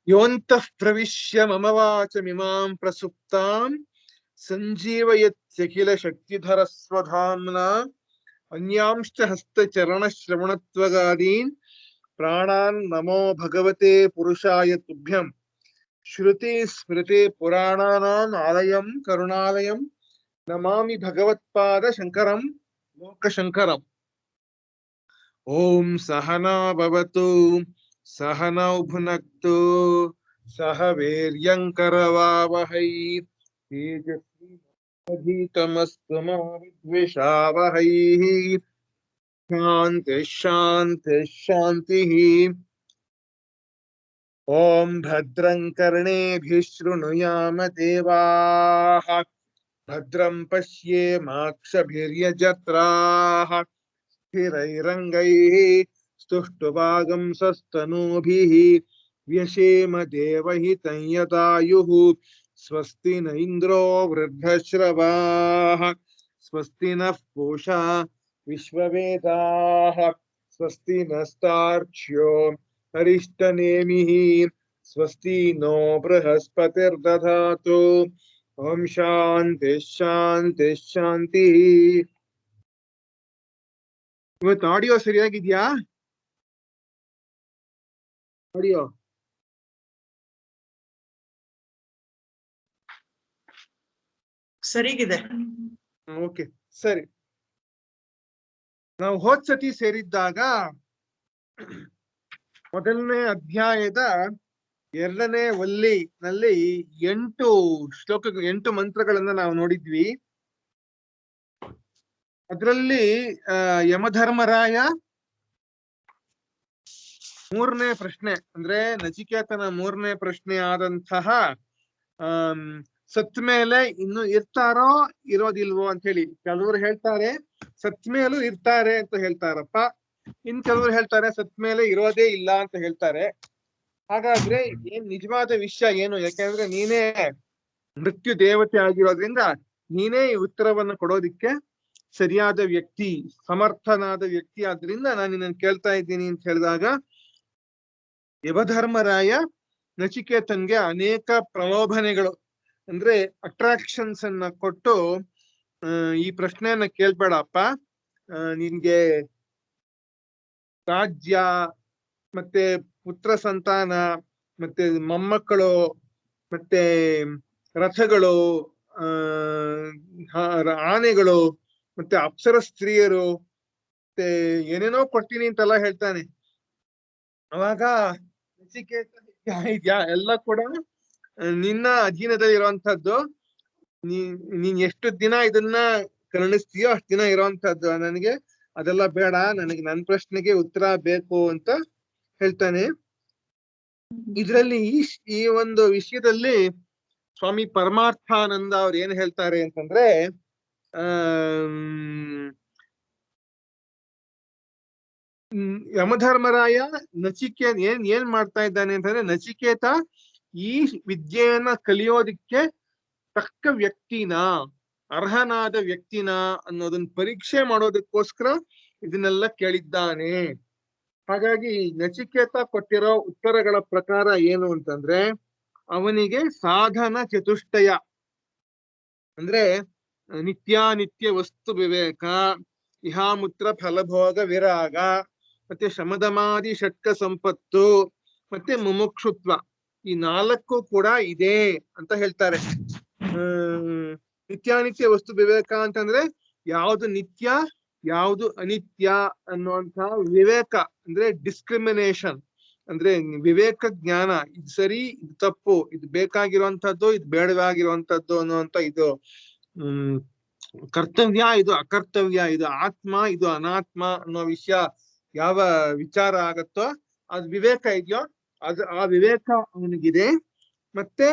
ಯೋಂತಃ ಪ್ರವಿಶ್ಯ ಮಮ ವಾಚಮಿಮಾಂ ಪ್ರಸುಪ್ತಾಂ ಸಂಜೀವಯತ್ಯಖಿಲ ಶಕ್ತಿಧರ ಸ್ವಧಾಮ್ನ ಅನ್ಯಾಂಶ್ಚ ಹಸ್ತಚರಣಶ್ರವಣತ್ವಗಾದೀನ್ ಪ್ರಾಣಾನ್ ನಮೋ ಭಗವತೆ ಪುರುಷಾಯ ತುಭ್ಯಂ ಶ್ರುತಿ ಸ್ಮೃತಿ ಪುರಾಣಾನಾಂ ಆಲಯಂ ಕರುಣಾಲಯಂ ನಮಾಮಿ ಭಗವತ್ಪಾದ ಶಂಕರಂ ಲೋಕಶಂಕರಂ. ಓಂ ಸಹನಾ ಭವತು ಸಹನೌ ಭುನಕ್ತು ಸಹ ವೀರ್ಯಂಕರವಾವಹೈ ತೇಜಸ್ವಿನಾವಧೀತಮಸ್ತು ಮಾ ವಿದ್ವಿಷಾವಹೈ. ಶಾಂತಿ ಶಾಂತಿ ಶಾಂತಿ. ಓಂ ಭದ್ರಂ ಕರ್ಣೇಭಿಃ ಶೃಣುಯಾಮ ದೇವಾಃ ಭದ್ರಂ ಪಶ್ಯೇಮಾಕ್ಷಭಿರ್ಯಜತ್ರಾಃ ಸ್ಥಿರೈರಂಗೈಃ ಸ್ತುಷ್ಟುವಾಗಂಸಸ್ತನೂಭಿಃ ವ್ಯಶೇಮ ದೇವಹಿತಂ ಯದಾಯುಃ. ಸ್ವಸ್ತಿ ನ ಇಂದ್ರೋ ವೃದ್ಧಶ್ರವಾಃ ಸ್ವಸ್ತಿ ನಃ ಪೂಷಾ ವಿಶ್ವವೇದಾಃ ಸ್ವಸ್ತಿ ನಸ್ತಾರ್ಕ್ಷ್ಯೋ ಅರಿಷ್ಟನೇಮಿಃ ಸ್ವಸ್ತಿ ನೋ ಬೃಹಸ್ಪತಿರ್ದಧಾತು. ಓಂ ಶಾಂತಿ ಶಾಂತಿ ಶಾಂತಿ. ಇವತ್ತು ಆಡಿಯೋ ಸರಿಯಾಗಿದ್ಯಾ? ಆಡಿಯೋ ಸರಿಗಿದೆ. ಓಕೆ, ಸರಿ. ನಾವು ಹೋದ್ಸತಿ ಸೇರಿದ್ದಾಗ ಮೊದಲನೇ ಅಧ್ಯಾಯದ 2ನೇ ವಲ್ಲಿನಲ್ಲಿ 8 ಶ್ಲೋಕಗಳು 8 ಮಂತ್ರಗಳನ್ನ ನಾವು ನೋಡಿದ್ವಿ. ಅದರಲ್ಲಿ ಯಮಧರ್ಮರಾಯ 3ನೇ ಪ್ರಶ್ನೆ ಅಂದ್ರೆ ನಚಿಕೇತನ 3ನೇ ಪ್ರಶ್ನೆ ಆದಂತಹ ಸತ್ ಮೇಲೆ ಇನ್ನು ಇರ್ತಾರೋ ಇರೋದಿಲ್ವೋ ಅಂತ ಹೇಳಿ. ಕೆಲವರು ಹೇಳ್ತಾರೆ ಸತ್ ಮೇಲೂ ಇರ್ತಾರೆ ಅಂತ ಹೇಳ್ತಾರಪ್ಪ, ಇನ್ ಕೆಲವರು ಹೇಳ್ತಾರೆ ಸತ್ ಮೇಲೆ ಇರೋದೇ ಇಲ್ಲ ಅಂತ ಹೇಳ್ತಾರೆ. ಹಾಗಾದ್ರೆ ಏನ್ ನಿಜವಾದ ವಿಷಯ ಏನು? ಯಾಕೆಂದ್ರೆ ನೀನೇ ಮೃತ್ಯು ದೇವತೆ ಆಗಿರೋದ್ರಿಂದ ನೀನೇ ಈ ಉತ್ತರವನ್ನು ಕೊಡೋದಿಕ್ಕೆ ಸರಿಯಾದ ವ್ಯಕ್ತಿ, ಸಮರ್ಥನಾದ ವ್ಯಕ್ತಿ. ಆದ್ರಿಂದ ನಾನು ನಿನ್ನನ್ನು ಕೇಳ್ತಾ ಇದ್ದೀನಿ ಅಂತ ಹೇಳಿದಾಗ ಯಮಧರ್ಮರಾಯ ನಚಿಕೇತನ್ಗೆ ಅನೇಕ ಪ್ರಲೋಭನೆಗಳು ಅಂದ್ರೆ ಅಟ್ರಾಕ್ಷನ್ಸ್ ಅನ್ನ ಕೊಟ್ಟು ಈ ಪ್ರಶ್ನೆಯನ್ನ ಕೇಳ್ಬೇಡಪ್ಪ, ನಿನ್ಗೆ ರಾಜ್ಯ ಮತ್ತೆ ಪುತ್ರ ಸಂತಾನ ಮತ್ತೆ ಮೊಮ್ಮಕ್ಕಳು ಮತ್ತೆ ರಥಗಳು ಆನೆಗಳು ಮತ್ತೆ ಅಪ್ಸರ ಸ್ತ್ರೀಯರು ಮತ್ತೆ ಏನೇನೋ ಕೊಡ್ತೀನಿ ಅಂತೆಲ್ಲ ಹೇಳ್ತಾನೆ. ಅವಾಗ ನಚಿಕೇತ ಎಲ್ಲ ಕೂಡ ನಿನ್ನ ಅಧೀನದಲ್ಲಿ ಇರುವಂತಹದ್ದು, ನೀನ್ ಎಷ್ಟು ದಿನ ಇದನ್ನ ಕರುಣಿಸ್ತೀಯೋ ಅಷ್ಟು ದಿನ ಇರುವಂತಹದ್ದು, ನನಗೆ ಅದೆಲ್ಲ ಬೇಡ, ನನಗೆ ನನ್ನ ಪ್ರಶ್ನೆಗೆ ಉತ್ತರ ಬೇಕು ಅಂತ ಹೇಳ್ತಾನೆ. ಇದ್ರಲ್ಲಿ ಈ ಒಂದು ವಿಷಯದಲ್ಲಿ ಸ್ವಾಮಿ ಪರಮಾರ್ಥಾನಂದ ಅವ್ರು ಏನ್ ಹೇಳ್ತಾರೆ ಅಂತಂದ್ರೆ ಯಮಧರ್ಮರಾಯ ನಚಿಕೇತ ಏನ್ ಮಾಡ್ತಾ ಇದ್ದಾನೆ ಅಂತಂದ್ರೆ ನಚಿಕೇತ ಈ ವಿದ್ಯೆಯನ್ನ ಕಲಿಯೋದಿಕ್ಕೆ ತಕ್ಕ ವ್ಯಕ್ತಿನ, ಅರ್ಹನಾದ ವ್ಯಕ್ತಿನ ಅನ್ನೋದನ್ನ ಪರೀಕ್ಷೆ ಮಾಡೋದಕ್ಕೋಸ್ಕರ ಇದನ್ನೆಲ್ಲ ಕೇಳಿದ್ದಾನೆ. ಹಾಗಾಗಿ ನಚಿಕೇತ ಕೊಟ್ಟಿರೋ ಉತ್ತರಗಳ ಪ್ರಕಾರ ಏನು ಅಂತಂದ್ರೆ ಅವನಿಗೆ ಸಾಧನ ಚತುಷ್ಟಯ ಅಂದ್ರೆ ನಿತ್ಯಾನಿತ್ಯ ವಸ್ತು ವಿವೇಕ, ಇಹಾಮೂತ್ರ ಫಲಭೋಗ ವಿರಾಗ, ಮತ್ತೆ ಶಮದಮಾದಿ ಷಟ್ಕ ಸಂಪತ್ತು, ಮತ್ತೆ ಮುಮುಕ್ಷುತ್ವ, ಈ 4 ಕೂಡ ಇದೆ ಅಂತ ಹೇಳ್ತಾರೆ. ನಿತ್ಯಾನಿತ್ಯ ವಸ್ತು ವಿವೇಕ ಅಂತಂದ್ರೆ ಯಾವುದು ನಿತ್ಯ ಯಾವುದು ಅನಿತ್ಯ ಅನ್ನುವಂತಹ ವಿವೇಕ ಅಂದ್ರೆ ಡಿಸ್ಕ್ರಿಮಿನೇಷನ್, ಅಂದ್ರೆ ವಿವೇಕ ಜ್ಞಾನ, ಇದು ಸರಿ ಇದು ತಪ್ಪು, ಇದು ಬೇಕಾಗಿರುವಂತದ್ದು ಇದು ಬೇಡವಾಗಿರುವಂತದ್ದು ಅನ್ನುವಂತ ಇದು ಕರ್ತವ್ಯ ಇದು ಅಕರ್ತವ್ಯ, ಇದು ಆತ್ಮ ಇದು ಅನಾತ್ಮ ಅನ್ನೋ ವಿಷಯ ಯಾವ ವಿಚಾರ ಆಗತ್ತೋ ಅದು ವಿವೇಕ ಇದೆಯೋ ಅದು ಆ ವಿವೇಕ ಅವನಿಗಿದೆ. ಮತ್ತೆ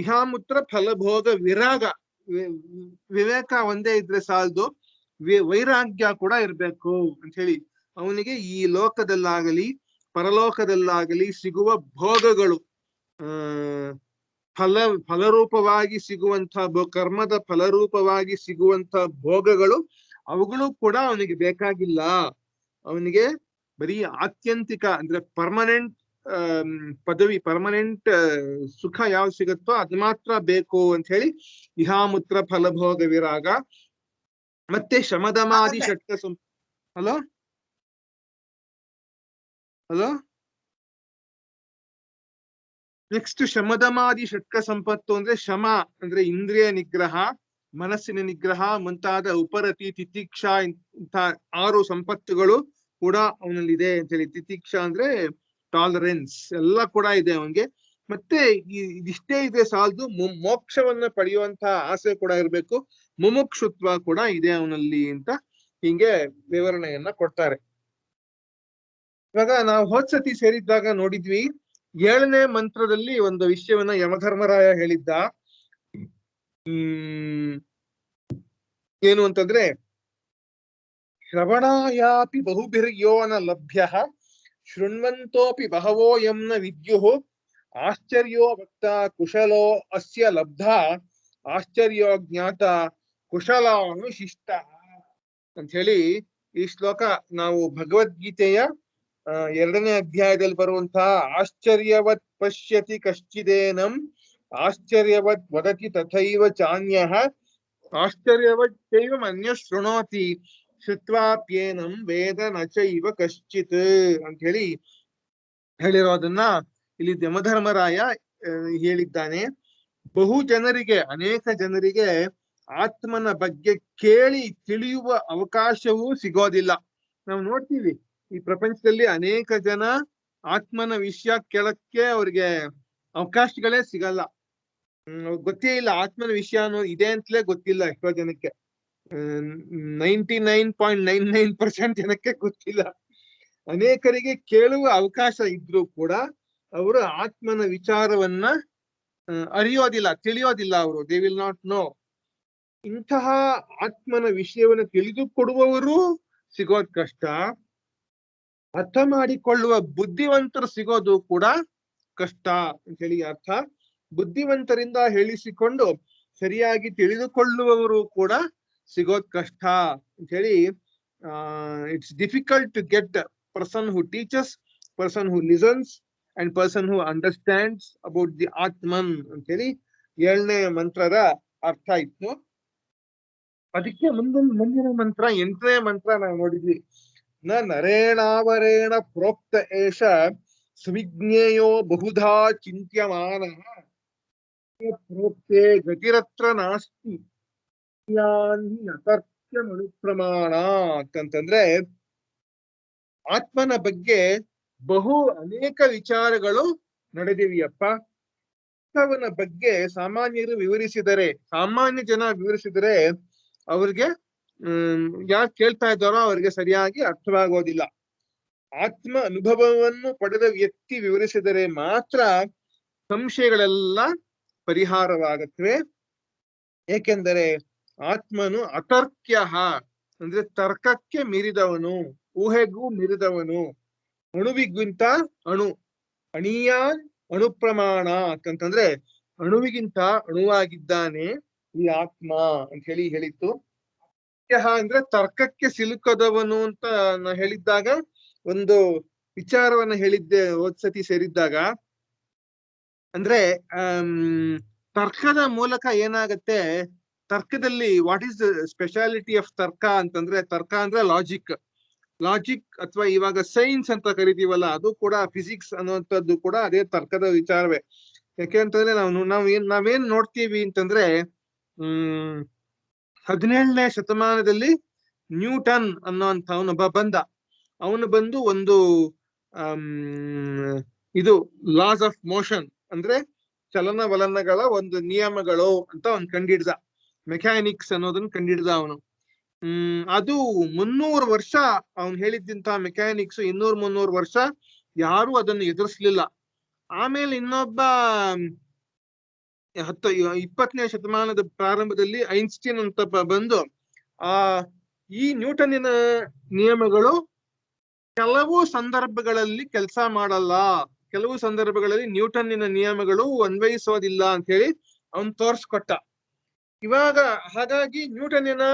ಇಹಾಮೂತ್ರ ಫಲಭೋಗ ವಿರಾಗ, ವಿವೇಕ ಒಂದೇ ಇದ್ರೆ ಸಾಲದು, ವೈರಾಗ್ಯ ಕೂಡ ಇರ್ಬೇಕು ಅಂತ ಹೇಳಿ ಅವನಿಗೆ ಈ ಲೋಕದಲ್ಲಾಗಲಿ ಪರಲೋಕದಲ್ಲಾಗಲಿ ಸಿಗುವ ಭೋಗಗಳು ಫಲರೂಪವಾಗಿ ಸಿಗುವಂತ ಕರ್ಮದ ಫಲರೂಪವಾಗಿ ಸಿಗುವಂತ ಭೋಗಗಳು ಅವುಗಳು ಕೂಡ ಅವನಿಗೆ ಬೇಕಾಗಿಲ್ಲ. ಅವನಿಗೆ ಬರೀ ಆತ್ಯಂತಿಕ ಅಂದ್ರೆ ಪರ್ಮನೆಂಟ್ ಪದವಿ, ಪರ್ಮನೆಂಟ್ ಸುಖ ಯಾವ್ದು ಸಿಗುತ್ತೋ ಅದು ಮಾತ್ರ ಬೇಕು ಅಂತ ಹೇಳಿ ಇಹಾಮೂತ್ರ ಫಲಭೋಗ ವಿರಾಗ. ಮತ್ತೆ ಶಮದಮಾದಿ ಷಟ್ಕ ಹಲೋ ಹಲೋ ನೆಕ್ಸ್ಟ್ ಶಮದಮಾದಿ ಷಟ್ಕ ಸಂಪತ್ತು ಅಂದ್ರೆ ಶಮ ಅಂದ್ರೆ ಇಂದ್ರಿಯ ನಿಗ್ರಹ, ಮನಸ್ಸಿನ ನಿಗ್ರಹ ಮುಂತಾದ ಉಪರತಿ ತಿತಿಕ್ಷಾ ಇಂಥ 6 ಸಂಪತ್ತುಗಳು ಕೂಡ ಅವನಲ್ಲಿದೆ ಅಂತ ಹೇಳಿ. ತಿತಿಕ್ಷಾ ಅಂದ್ರೆ ಟಾಲರೆನ್ಸ್ ಎಲ್ಲ ಕೂಡ ಇದೆ ಅವನಿಗೆ. ಮತ್ತೆ ಇದಿಷ್ಟೇ ಇದೆ ಸಾಲದು, ಮೋಕ್ಷವನ್ನ ಪಡೆಯುವಂತಹ ಆಸೆ ಕೂಡ ಇರಬೇಕು, ಮುಮುಕ್ಷುತ್ವ ಕೂಡ ಇದೆ ಅವನಲ್ಲಿ ಅಂತ ಹಿಂಗೆ ವಿವರಣೆಯನ್ನ ಕೊಡ್ತಾರೆ. ಇವಾಗ ನಾವು ಹೋದ್ಸತಿ ಸೇರಿದ್ದಾಗ ನೋಡಿದ್ವಿ 7ನೇ ಮಂತ್ರದಲ್ಲಿ ಒಂದು ವಿಷಯವನ್ನ ಯಮಧರ್ಮರಾಯ ಹೇಳಿದ್ದ. ಏನು ಅಂತಂದ್ರೆ, ಶ್ರವಣಾಯಾಪಿ ಬಹುಭಿರ್ಯೋನ ಲಭ್ಯ ಶೃಣ್ವಂತೋಪಿ ಬಹವೋ ಯಂನ ವಿದ್ಯುಃ ಆಶ್ಚರ್ಯೋ ಭಕ್ತ ಕುಶಲೋ ಅಸ್ಯ ಲಬ್ಧ ಆಶ್ಚರ್ಯೋ ಜ್ಞಾತ ಕುಶಲಾನುಶಿಷ್ಟ ಅಂತ ಹೇಳಿ ಈ ಶ್ಲೋಕ ನಾವು ಭಗವದ್ಗೀತೆಯ 2ನೇ ಅಧ್ಯಾಯದಲ್ಲಿ ಬರುವಂತಹ ಆಶ್ಚರ್ಯವತ್ ಪಶ್ಯತಿ ಕಶ್ಚಿದೇನಂ ಆಶ್ಚರ್ಯವತ್ ವದತಿ ತಥೈವ ಚಾನ್ಯಃ ಆಶ್ಚರ್ಯವತ್ ಚೈವ ಅನ್ಯ ಶೃಣೋತಿ ಶ್ರುತ್ವಾಪ್ಯೇನಂ ವೇದ ನ ಚೈವ ಕಶ್ಚಿತ್ ಅಂತ ಹೇಳಿ ಹೇಳಿರೋದನ್ನ ಇಲ್ಲಿ ಯಮಧರ್ಮರಾಯ ಹೇಳಿದ್ದಾನೆ. ಬಹು ಜನರಿಗೆ, ಅನೇಕ ಜನರಿಗೆ ಆತ್ಮನ ಬಗ್ಗೆ ಕೇಳಿ ತಿಳಿಯುವ ಅವಕಾಶವೂ ಸಿಗೋದಿಲ್ಲ. ನಾವು ನೋಡ್ತೀವಿ ಈ ಪ್ರಪಂಚದಲ್ಲಿ ಅನೇಕ ಜನ ಆತ್ಮನ ವಿಷಯ ಕೇಳಕ್ಕೆ ಅವ್ರಿಗೆ ಅವಕಾಶಗಳೇ ಸಿಗಲ್ಲ. ಗೊತ್ತೇ ಇಲ್ಲ, ಆತ್ಮನ ವಿಷಯ ಅನ್ನೋ ಇದೆ ಅಂತಲೇ ಗೊತ್ತಿಲ್ಲ ಎಷ್ಟೋ ಜನಕ್ಕೆ. 99.99% ಜನಕ್ಕೆ ಗೊತ್ತಿಲ್ಲ. ಅನೇಕರಿಗೆ ಕೇಳುವ ಅವಕಾಶ ಇದ್ರೂ ಕೂಡ ಅವರು ಆತ್ಮನ ವಿಚಾರವನ್ನ ಅರಿಯೋದಿಲ್ಲ, ತಿಳಿಯೋದಿಲ್ಲ. ಅವರು ದೇ ವಿಲ್ ನಾಟ್ ನೋ. ಇಂತಹ ಆತ್ಮನ ವಿಷಯವನ್ನು ತಿಳಿದುಕೊಡುವವರು ಸಿಗೋದ್ ಕಷ್ಟ, ಅರ್ಥ ಮಾಡಿಕೊಳ್ಳುವ ಬುದ್ಧಿವಂತರು ಸಿಗೋದು ಕೂಡ ಕಷ್ಟ ಅಂತ ಹೇಳಿ ಅರ್ಥ. ಬುದ್ಧಿವಂತರಿಂದ ಹೇಳಿಸಿಕೊಂಡು ಸರಿಯಾಗಿ ತಿಳಿದುಕೊಳ್ಳುವವರು ಕೂಡ ಸಿಗೋದ್ ಕಷ್ಟ ಅಂತ ಹೇಳಿ. It's difficult to get person who teaches, person who listens and person who understands about the Atman ಅಂತ ಹೇಳಿ 7ನೇ ಮಂತ್ರದ ಅರ್ಥ ಇತ್ತು. ಅದಕ್ಕೆ ಮುಂದಿನ ಮಂತ್ರ 8ನೇ ಮಂತ್ರ ನಾವು ನೋಡಿದ್ವಿ. ನ ನರೇಣಾವರೇಣ ಪ್ರೋಕ್ತ ಏಷ ಸುವಿಜ್ಞೇಯೋ ಬಹುಧಾ ಚಿಂತ್ಯಮಾನ ಪ್ರೋಕ್ತೆ ಗತಿರತ್ರ ನಾಸ್ತಿ ಅತರ್ಕ್ಯಮನುಪ್ರಮಾಣ ಅಂತಂದ್ರೆ, ಆತ್ಮನ ಬಗ್ಗೆ ಅನೇಕ ವಿಚಾರಗಳು ನಡೆದಿವೆಯಪ್ಪ. ಆತ್ಮನ ಬಗ್ಗೆ ಸಾಮಾನ್ಯರು ವಿವರಿಸಿದರೆ, ಸಾಮಾನ್ಯ ಜನ ವಿವರಿಸಿದರೆ ಅವ್ರಿಗೆ ಯಾಕೆ ಕೇಳ್ತಾ ಇದ್ದಾರೋ ಅವ್ರಿಗೆ ಸರಿಯಾಗಿ ಅರ್ಥವಾಗೋದಿಲ್ಲ. ಆತ್ಮ ಅನುಭವವನ್ನು ಪಡೆದ ವ್ಯಕ್ತಿ ವಿವರಿಸಿದರೆ ಮಾತ್ರ ಸಂಶಯಗಳೆಲ್ಲ ಪರಿಹಾರವಾಗುತ್ತವೆ. ಏಕೆಂದರೆ ಆತ್ಮನು ಅತರ್ಕ್ಯ ಅಂದ್ರೆ ತರ್ಕಕ್ಕೆ ಮೀರಿದವನು, ಊಹೆಗೂ ಮೀರಿದವನು, ಅಣುವಿಗಿಂತ ಅಣೀಯಾನ್ ಅಣುಪ್ರಮಾಣ ಅಂತಂದ್ರೆ ಅಣುವಿಗಿಂತ ಅಣುವಾಗಿದ್ದಾನೆ ಈ ಆತ್ಮ ಅಂತ ಹೇಳಿತ್ತು. ಅಂದ್ರೆ ತರ್ಕಕ್ಕೆ ಸಿಲುಕದವನು ಅಂತ ನಾ ಹೇಳಿದ್ದಾಗ ಒಂದು ವಿಚಾರವನ್ನ ಹೇಳಿದ್ದೆ ಹೋದ್ಸತಿ ಸೇರಿದ್ದಾಗ. ಅಂದ್ರೆ ತರ್ಕದ ಮೂಲಕ ಏನಾಗತ್ತೆ, ತರ್ಕದಲ್ಲಿ what is the speciality of tarka ಅಂತಂದ್ರೆ, ತರ್ಕ ಅಂದ್ರೆ ಲಾಜಿಕ್ ಅಥವಾ ಇವಾಗ ಸೈನ್ಸ್ ಅಂತ ಕರಿತೀವಲ್ಲ, ಅದು ಕೂಡ ಫಿಸಿಕ್ಸ್ ಅನ್ನುವಂಥದ್ದು ಕೂಡ ಅದೇ ತರ್ಕದ ವಿಚಾರವೇ. ಯಾಕೆಂತಂದ್ರೆ ನಾವೇನ್ ನೋಡ್ತೀವಿ ಅಂತಂದ್ರೆ 17ನೇ ಶತಮಾನದಲ್ಲಿ ನ್ಯೂಟನ್ ಅನ್ನೋಂಥವನೊಬ್ಬ ಅವನು ಬಂದು ಒಂದು ಇದು ಲಾಸ್ ಆಫ್ ಮೋಷನ್ ಅಂದ್ರೆ ಚಲನವಲನಗಳ ಒಂದು ನಿಯಮಗಳು ಅಂತ ಅವ್ನು ಕಂಡಿಡ್ದ. ಮೆಕ್ಯಾನಿಕ್ಸ್ ಅನ್ನೋದನ್ನ ಕಂಡಿಡ್ದ ಅವನು. ಅದು 300 ವರ್ಷ ಅವನು ಹೇಳಿದ್ದಂತ ಮೆಕ್ಯಾನಿಕ್ಸ್ 200-300 ವರ್ಷ ಯಾರು ಅದನ್ನು ಎದುರಿಸ್ಲಿಲ್ಲ. ಆಮೇಲೆ ಇನ್ನೊಬ್ಬ 20ನೇ ಶತಮಾನದ ಪ್ರಾರಂಭದಲ್ಲಿ ಐನ್ಸ್ಟೀನ್ ಅಂತ ಬಂದು ಈ ನ್ಯೂಟನ್ನಿನ ನಿಯಮಗಳು ಕೆಲವು ಸಂದರ್ಭಗಳಲ್ಲಿ ಕೆಲಸ ಮಾಡಲ್ಲ, ಕೆಲವು ಸಂದರ್ಭಗಳಲ್ಲಿ ನ್ಯೂಟನ್ನಿನ ನಿಯಮಗಳು ಅನ್ವಯಿಸೋದಿಲ್ಲ ಅಂತ ಹೇಳಿ ಅವನ್ ತೋರ್ಸ್ಕೊಟ್ಟ. ಹಾಗಾಗಿ ನ್ಯೂಟನ್ನಿನ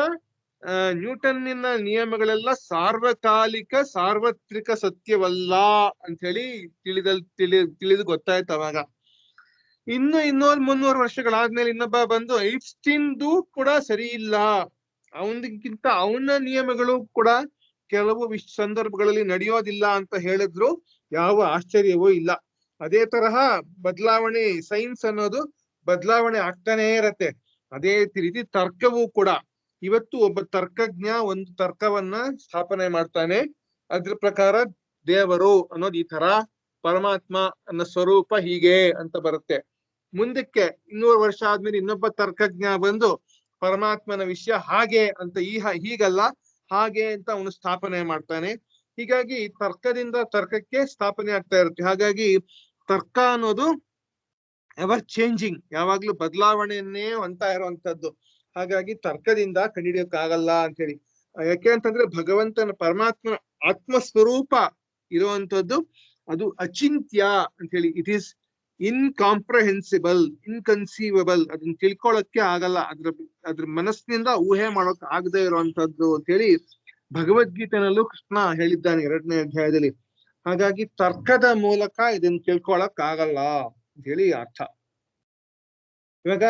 ನ್ಯೂಟನ್ನಿನ ನಿಯಮಗಳೆಲ್ಲ ಸಾರ್ವಕಾಲಿಕ ಸಾರ್ವತ್ರಿಕ ಸತ್ಯವಲ್ಲ ಅಂತ ಹೇಳಿ ತಿಳಿದು ಗೊತ್ತಾಯ್ತು ಅವಾಗ. ಇನ್ನು 200-300 ವರ್ಷಗಳಾದ್ಮೇಲೆ ಇನ್ನೊಬ್ಬ ಬಂದು ಐನ್ಸ್ಟೀನ್ದು ಕೂಡ ಸರಿ ಇಲ್ಲ, ಅವನಿಗಿಂತ ಅವನ ನಿಯಮಗಳು ಕೂಡ ಕೆಲವು ಸಂದರ್ಭಗಳಲ್ಲಿ ನಡೆಯೋದಿಲ್ಲ ಅಂತ ಹೇಳಿದ್ರು ಯಾವ ಆಶ್ಚರ್ಯವೂ ಇಲ್ಲ. ಅದೇ ತರಹ ಬದಲಾವಣೆ, ಸೈನ್ಸ್ ಅನ್ನೋದು ಬದಲಾವಣೆ ಆಗ್ತಾನೇ ಇರತ್ತೆ. ಅದೇ ರೀತಿ ತರ್ಕವೂ ಕೂಡ. ಇವತ್ತು ಒಬ್ಬ ತರ್ಕಜ್ಞ ಒಂದು ತರ್ಕವನ್ನ ಸ್ಥಾಪನೆ ಮಾಡ್ತಾನೆ, ಅದ್ರ ಪ್ರಕಾರ ದೇವರು ಅನ್ನೋದು ಈ ತರ, ಪರಮಾತ್ಮ ಅನ್ನೋ ಸ್ವರೂಪ ಹೀಗೆ ಅಂತ ಬರುತ್ತೆ. ಮುಂದಕ್ಕೆ 200 ವರ್ಷ ಆದ್ಮೇಲೆ ಇನ್ನೊಬ್ಬ ತರ್ಕಜ್ಞ ಬಂದು ಪರಮಾತ್ಮನ ವಿಷಯ ಹಾಗೆ ಅಂತ ಹೀಗಲ್ಲ ಹಾಗೆ ಅಂತ ಅವನು ಸ್ಥಾಪನೆ ಮಾಡ್ತಾನೆ. ಹೀಗಾಗಿ ತರ್ಕದಿಂದ ತರ್ಕಕ್ಕೆ ಸ್ಥಾಪನೆ ಆಗ್ತಾ ಇರುತ್ತೆ. ಹಾಗಾಗಿ ತರ್ಕ ಅನ್ನೋದು ಎವರ್ ಚೇಂಜಿಂಗ್, ಯಾವಾಗ್ಲೂ ಬದಲಾವಣೆಯನ್ನೇ ಹೊಂದ್ತಾ ಇರುವಂತದ್ದು. ಹಾಗಾಗಿ ತರ್ಕದಿಂದ ಕಂಡುಹಿಡಿಯೋಕ್ಕಾಗಲ್ಲ ಅಂತ ಹೇಳಿ. ಯಾಕೆ ಅಂತಂದ್ರೆ ಭಗವಂತನ ಪರಮಾತ್ಮನ ಆತ್ಮಸ್ವರೂಪ ಇರುವಂತದ್ದು ಅದು ಅಚಿಂತ್ಯ ಅಂತ ಹೇಳಿ. ಇಟ್ ಈಸ್ ಇನ್ಕಾಂಪ್ರಹೆನ್ಸಿಬಲ್, ಇನ್ಕನ್ಸೀವಬಲ್, ಅದನ್ನ ತಿಳ್ಕೊಳಕ್ಕೆ ಆಗಲ್ಲ, ಅದ್ರ ಮನಸ್ಸಿನಿಂದ ಊಹೆ ಮಾಡೋಕ್ ಆಗದೆ ಇರುವಂತದ್ದು ಅಂತ ಹೇಳಿ ಭಗವದ್ಗೀತೆನಲ್ಲೂ ಕೃಷ್ಣ ಹೇಳಿದ್ದಾನೆ 2ನೇ ಅಧ್ಯಾಯದಲ್ಲಿ. ಹಾಗಾಗಿ ತರ್ಕದ ಮೂಲಕ ಇದನ್ನ ತಿಳ್ಕೊಳಕ್ ಆಗಲ್ಲ ಅಂತ ಹೇಳಿ ಅರ್ಥ. ಇವಾಗ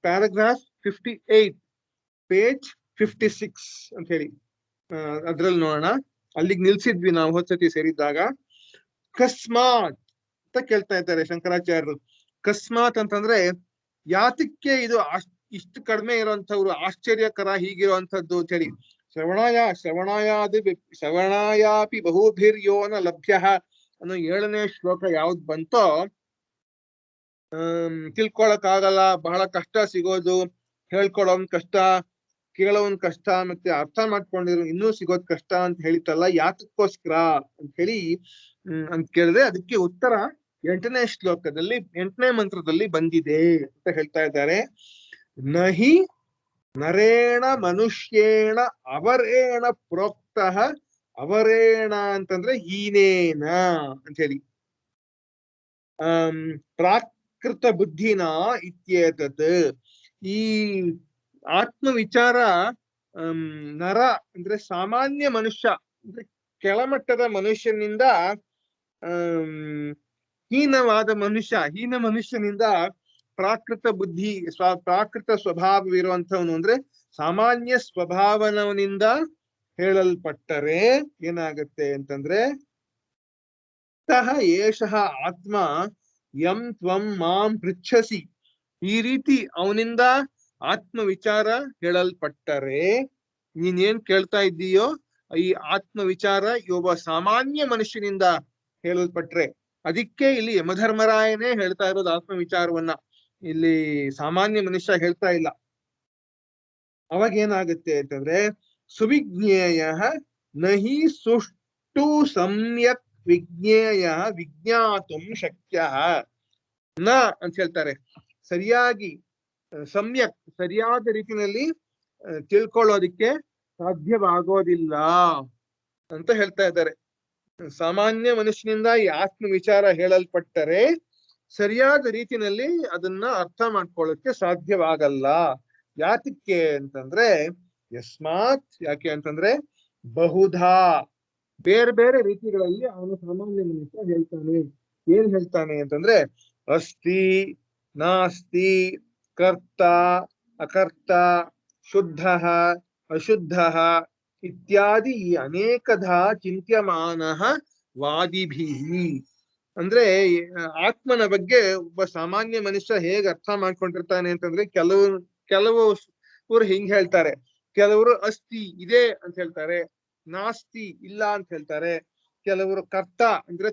ಪ್ಯಾರಾಗ್ರಾಫ್ 58 ಪೇಜ್ 56 ಅಂತ ಹೇಳಿ ಅದ್ರಲ್ಲಿ ನೋಡೋಣ. ಅಲ್ಲಿಗೆ ನಿಲ್ಸಿದ್ವಿ ನಾವು ಹೊಸತಿ ಸೇರಿದ್ದಾಗ. ಕಸ್ಮಾತ್ ಅಂತ ಕೇಳ್ತಾ ಇದ್ದಾರೆ ಶಂಕರಾಚಾರ್ಯರು. ಕಸ್ಮಾತ್ ಅಂತಂದ್ರೆ ಯಾತಕ್ಕೆ ಇದು ಇಷ್ಟು ಕಡಿಮೆ ಇರುವಂತವ್ರು, ಆಶ್ಚರ್ಯಕರ ಹೀಗಿರುವಂತದ್ದು ಅಂತ ಹೇಳಿ. ಶ್ರವಣಾಯಾಪಿ ಬಹುಭಿರ್ಯೋನ ಲಭ್ಯ ಅನ್ನೋ 7ನೇ ಶ್ಲೋಕ ಯಾವ್ದು ಬಂತೋ, ತಿಳ್ಕೊಳಕ್ ಆಗಲ್ಲ, ಬಹಳ ಕಷ್ಟ ಸಿಗೋದು, ಹೇಳ್ಕೊಳೋನ್ ಕಷ್ಟ, ಕೇಳೋನ್ ಕಷ್ಟ, ಮತ್ತೆ ಅರ್ಥ ಮಾಡ್ಕೊಂಡಿರೋ ಇನ್ನೂ ಸಿಗೋದ್ ಕಷ್ಟ ಅಂತ ಹೇಳಿತಲ್ಲ, ಯಾತಕ್ಕೋಸ್ಕರ ಅಂತ ಹೇಳಿ ಅಂತ ಕೇಳಿದ್ರೆ ಅದಕ್ಕೆ ಉತ್ತರ 8ನೇ ಶ್ಲೋಕದಲ್ಲಿ 8ನೇ ಮಂತ್ರದಲ್ಲಿ ಬಂದಿದೆ ಅಂತ ಹೇಳ್ತಾ ಇದ್ದಾರೆ. ನಹಿ ನರೇಣ ಮನುಷ್ಯೇಣ ಅವರೇಣ ಪ್ರೋಕ್ತ, ಅವರೇಣ ಅಂತಂದ್ರೆ ಹೀನೇನ ಅಂತ ಹೇಳಿ, ಪ್ರಾಕೃತ ಬುದ್ಧಿನ ಇತ್ಯೇತತ್. ಈ ಆತ್ಮ ವಿಚಾರ ನರ ಅಂದ್ರೆ ಸಾಮಾನ್ಯ ಮನುಷ್ಯ ಅಂದ್ರೆ ಕೆಳಮಟ್ಟದ ಮನುಷ್ಯನಿಂದ ಹೀನ ಮನುಷ್ಯನಿಂದ ಪ್ರಾಕೃತ ಬುದ್ಧಿ, ಪ್ರಾಕೃತ ಸ್ವಭಾವವಿರುವಂತವನು ಅಂದ್ರೆ ಸಾಮಾನ್ಯ ಸ್ವಭಾವನವನಿಂದ ಹೇಳಲ್ಪಟ್ಟರೆ ಏನಾಗತ್ತೆ ಅಂತಂದ್ರೆ, ಸಹ ಏಷಃ ಆತ್ಮ ಯಂ ತ್ವಂ ಮಾಂ ಪೃಚ್ಛಸಿ. ಈ ರೀತಿ ಅವನಿಂದ ಆತ್ಮ ವಿಚಾರ ಹೇಳಲ್ಪಟ್ಟರೆ, ನೀನೇನ್ ಕೇಳ್ತಾ ಇದ್ದೀಯೋ ಈ ಆತ್ಮ ವಿಚಾರ ಒಬ್ಬ ಸಾಮಾನ್ಯ ಮನುಷ್ಯನಿಂದ ಹೇಳಲ್ಪಟ್ರೆ, ಅದಕ್ಕೆ ಇಲ್ಲಿ ಯಮಧರ್ಮರಾಯನೇ ಹೇಳ್ತಾ ಇರೋದು ಆತ್ಮ ವಿಚಾರವನ್ನ, ಇಲ್ಲಿ ಸಾಮಾನ್ಯ ಮನುಷ್ಯ ಹೇಳ್ತಾ ಇಲ್ಲ. ಅವಾಗ ಏನಾಗುತ್ತೆ ಅಂತಂದ್ರೆ, ಸುವಿಜ್ಞೇಯ ನಹಿ ಸುಷ್ಟು ಸಮ್ಯಕ್ ವಿಜ್ಞೇಯ ವಿಜ್ಞಾತುಂ ಶಕ್ಯ ನ ಅಂತ ಹೇಳ್ತಾರೆ. ಸರಿಯಾಗಿ ಸಮ್ಯಕ್ ಸರಿಯಾದ ರೀತಿಯಲ್ಲಿ ತಿಳ್ಕೊಳ್ಳೋದಿಕ್ಕೆ ಸಾಧ್ಯವಾಗೋದಿಲ್ಲ ಅಂತ ಹೇಳ್ತಾ ಇದ್ದಾರೆ. ಸಾಮಾನ್ಯ ಮನುಷ್ಯನಿಂದ ಈ ಆತ್ಮ ವಿಚಾರ ಹೇಳಲ್ಪಟ್ಟರೆ ಸರಿಯಾದ ರೀತಿಯಲ್ಲಿ ಅದನ್ನ ಅರ್ಥ ಮಾಡ್ಕೊಳ್ಳೋಕೆ ಸಾಧ್ಯವಾಗಲ್ಲ. ಯಾತಕ್ಕೆ ಅಂತಂದ್ರೆ, ಯಸ್ಮಾತ್ ಯಾಕೆ ಅಂತಂದ್ರೆ, ಬಹುಧಾ ಬೇರೆ ಬೇರೆ ರೀತಿಗಳಲ್ಲಿ ಅವನು ಸಾಮಾನ್ಯ ಮನುಷ್ಯ ಹೇಳ್ತಾನೆ. ಏನ್ ಹೇಳ್ತಾನೆ ಅಂತಂದ್ರೆ, ಅಸ್ತಿ ನಾಸ್ತಿ, ಕರ್ತ ಅಕರ್ತ, ಶುದ್ಧ ಅಶುದ್ಧ ಇತ್ಯಾದಿ ಈ ಅನೇಕಧಾ ಚಿಂತ್ಯಮಾನಃ ವಾದಿಭಿಹಿ. ಅಂದ್ರೆ ಆತ್ಮನ ಬಗ್ಗೆ ಒಬ್ಬ ಸಾಮಾನ್ಯ ಮನುಷ್ಯ ಹೇಗ್ ಅರ್ಥ ಮಾಡ್ಕೊಂಡಿರ್ತಾನೆ ಅಂತಂದ್ರೆ, ಕೆಲವರು ಹಿಂಗ್ ಹೇಳ್ತಾರೆ, ಕೆಲವರು ಅಸ್ತಿ ಇದೆ ಅಂತ ಹೇಳ್ತಾರೆ, ನಾಸ್ತಿ ಇಲ್ಲ ಅಂತ ಹೇಳ್ತಾರೆ, ಕೆಲವರು ಕರ್ತ ಅಂದ್ರೆ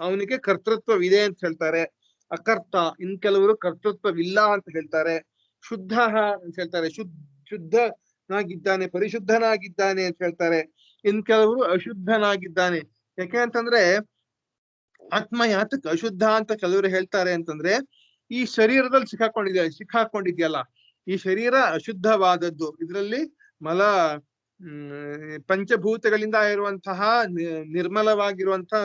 ಅವನಿಗೆ ಕರ್ತೃತ್ವವಿದೆ ಅಂತ ಹೇಳ್ತಾರೆ, ಅಕರ್ತ ಇನ್ ಕೆಲವರು ಕರ್ತೃತ್ವವಿಲ್ಲ ಅಂತ ಹೇಳ್ತಾರೆ, ಶುದ್ಧ ಅಂತ ಹೇಳ್ತಾರೆ, ಶುದ್ಧನಾಗಿದ್ದಾನೆ, ಪರಿಶುದ್ಧನಾಗಿದ್ದಾನೆ ಅಂತ ಹೇಳ್ತಾರೆ, ಇನ್ ಕೆಲವರು ಅಶುದ್ಧನಾಗಿದ್ದಾನೆ. ಯಾಕೆ ಅಂತಂದ್ರೆ, ಆತ್ಮ ಯಾತಕ್ ಅಶುದ್ಧ ಅಂತ ಕೆಲವರು ಹೇಳ್ತಾರೆ ಅಂತಂದ್ರೆ, ಈ ಶರೀರದಲ್ಲಿ ಸಿಕ್ಕಾಕೊಂಡಿದ್ಯಲ್ಲ, ಈ ಶರೀರ ಅಶುದ್ಧವಾದದ್ದು, ಇದರಲ್ಲಿ ಮಲ ಪಂಚಭೂತಗಳಿಂದ ಇರುವಂತಹ ನಿರ್ಮಲವಾಗಿರುವಂತಹ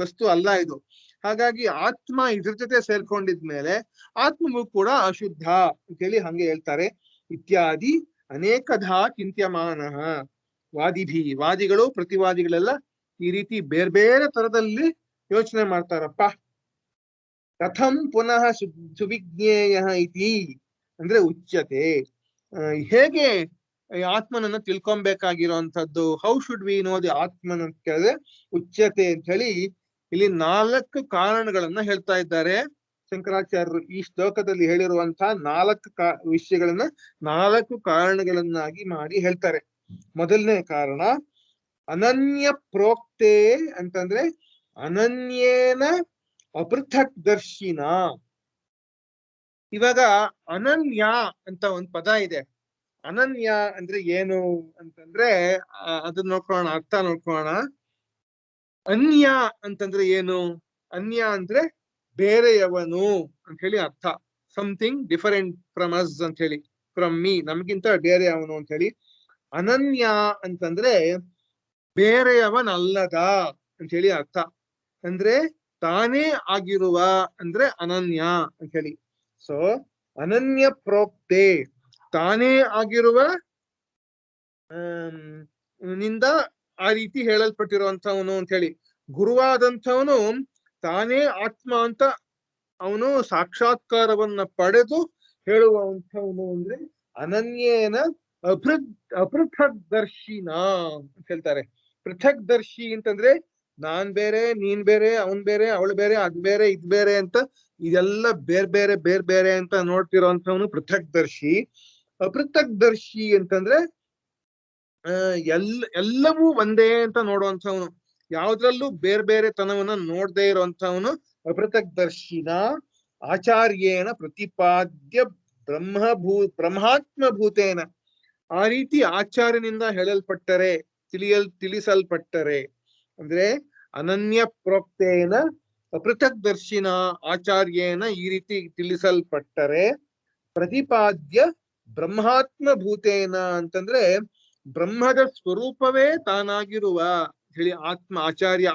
ವಸ್ತು ಅಲ್ಲ ಇದು. ಹಾಗಾಗಿ ಆತ್ಮ ಇದ್ರ ಜೊತೆ ಸೇರ್ಕೊಂಡಿದ್ಮೇಲೆ ಆತ್ಮವು ಕೂಡ ಅಶುದ್ಧ ಅಂತೇಳಿ ಹಂಗೆ ಹೇಳ್ತಾರೆ. ಇತ್ಯಾದಿ ಅನೇಕಧಾ ಚಿಂತ್ಯಮಾನಃ ವಾದಿಗಳು ಪ್ರತಿವಾದಿಗಳೆಲ್ಲ ಈ ರೀತಿ ಬೇರೆ ಬೇರೆ ತರದಲ್ಲಿ ಯೋಚನೆ ಮಾಡ್ತಾರಪ್ಪ. ಕಥಂ ಪುನಃ ಸುವಿಜ್ಞೇಯ ಇತಿ ಅಂದ್ರೆ ಉಚ್ಯತೆ, ಹೇಗೆ ಆತ್ಮನನ್ನ ತಿಳ್ಕೊಬೇಕಾಗಿರುವಂತದ್ದು, how should we know the Atman ಅಂತ ಕೇಳಿದ್ರೆ ಉಚ್ಯತೆ ಅಂತ ಹೇಳಿ ಇಲ್ಲಿ 4 ಕಾರಣಗಳನ್ನ ಹೇಳ್ತಾ ಇದ್ದಾರೆ ಶಂಕರಾಚಾರ್ಯರು. ಈ ಶ್ಲೋಕದಲ್ಲಿ ಹೇಳಿರುವಂತಹ 4 ವಿಷಯಗಳನ್ನ 4 ಕಾರಣಗಳನ್ನಾಗಿ ಮಾಡಿ ಹೇಳ್ತಾರೆ. ಮೊದಲನೇ ಕಾರಣ ಅನನ್ಯ ಪ್ರೋಕ್ತೆ ಅಂತಂದ್ರೆ ಅನನ್ಯೇನ ಅಪೃಥಕ್ ದರ್ಶಿನ. ಇವಾಗ ಅನನ್ಯ ಅಂತ ಒಂದು ಪದ ಇದೆ. ಅನನ್ಯ ಅಂದ್ರೆ ಏನು ಅಂತಂದ್ರೆ ಅದನ್ನ ನೋಡ್ಕೊಳ್ಳೋಣ, ಅರ್ಥ ನೋಡ್ಕೊಳ್ಳೋಣ. ಅನ್ಯ ಅಂತಂದ್ರೆ ಏನು? ಅನ್ಯ ಅಂದ್ರೆ ಬೇರೆಯವನು ಅಂತ ಹೇಳಿ ಅರ್ಥ. ಸಮಥಿಂಗ್ ಡಿಫರೆಂಟ್ ಫ್ರಮ್ ಅಸ್ ಅಂತ ಹೇಳಿ, ಫ್ರಮ್ ಮೀ, ನಮಗಿಂತ ಬೇರೆಯವನು ಅಂತ ಹೇಳಿ. ಅನನ್ಯ ಅಂತಂದ್ರೆ ಬೇರೆಯವನಲ್ಲದ ಅಂತ ಹೇಳಿ ಅರ್ಥ. ಅಂದ್ರೆ ತಾನೇ ಆಗಿರುವ ಅಂದ್ರೆ ಅನನ್ಯ ಅಂತ ಹೇಳಿ. ಸೊ ಅನನ್ಯ ಪ್ರೋಕ್ತೆ, ತಾನೇ ಆಗಿರುವ ನಿಂದ ಆ ರೀತಿ ಹೇಳಲ್ಪಟ್ಟಿರುವಂತವನು ಅಂತ ಹೇಳಿ. ಗುರುವಾದಂಥವನು ತಾನೇ ಆತ್ಮ ಅಂತ ಅವನು ಸಾಕ್ಷಾತ್ಕಾರವನ್ನ ಪಡೆದು ಹೇಳುವಂಥವನು ಅಂದ್ರೆ ಅನನ್ಯೇನ ಅಪೃಥಕ್ ದರ್ಶಿನ ಅಂತ ಹೇಳ್ತಾರೆ. ಪೃಥಕ್ ದರ್ಶಿ ಅಂತಂದ್ರೆ ನಾನ್ ಬೇರೆ, ನೀನ್ ಬೇರೆ, ಅವನ್ ಬೇರೆ, ಅವಳು ಬೇರೆ, ಅದ್ ಬೇರೆ, ಇದ್ ಬೇರೆ ಅಂತ ಇದೆಲ್ಲ ಬೇರೆ ಬೇರೆ ಅಂತ ನೋಡ್ತಿರೋಂಥವನು ಪೃಥಕ್ ದರ್ಶಿ. ಅಪೃಥಕ್ ದರ್ಶಿ ಅಂತಂದ್ರೆ ಎಲ್ಲವೂ ಒಂದೇ ಅಂತ ನೋಡುವಂಥವನು, ಯಾವ್ದ್ರಲ್ಲೂ ಬೇರೆ ತನವನ್ನ ನೋಡದೆ ಇರುವಂತವನು ಅಪೃಥಕ್ ದರ್ಶಿನ. ಆಚಾರ್ಯೇನ ಪ್ರತಿಪಾದ್ಯ ಬ್ರಹ್ಮಾತ್ಮ ಭೂತೇನ, ಆ ರೀತಿ ಆಚಾರ್ಯನಿಂದ ಹೇಳಲ್ಪಟ್ಟರೆ, ತಿಳಿಸಲ್ಪಟ್ಟರೆ ಅಂದ್ರೆ ಅನನ್ಯ ಪ್ರೋಕ್ತೇನ ಅಪೃಥಕ್ ದರ್ಶಿನ ಆಚಾರ್ಯೇನ ಈ ರೀತಿ ತಿಳಿಸಲ್ಪಟ್ಟರೆ, ಪ್ರತಿಪಾದ್ಯ ಬ್ರಹ್ಮಾತ್ಮ ಭೂತೇನ ಅಂತಂದ್ರೆ ಬ್ರಹ್ಮದ ಸ್ವರೂಪವೇ ತಾನಾಗಿರುವ ಹೇಳಿ ಆತ್ಮ ಆಚಾರ್ಯ,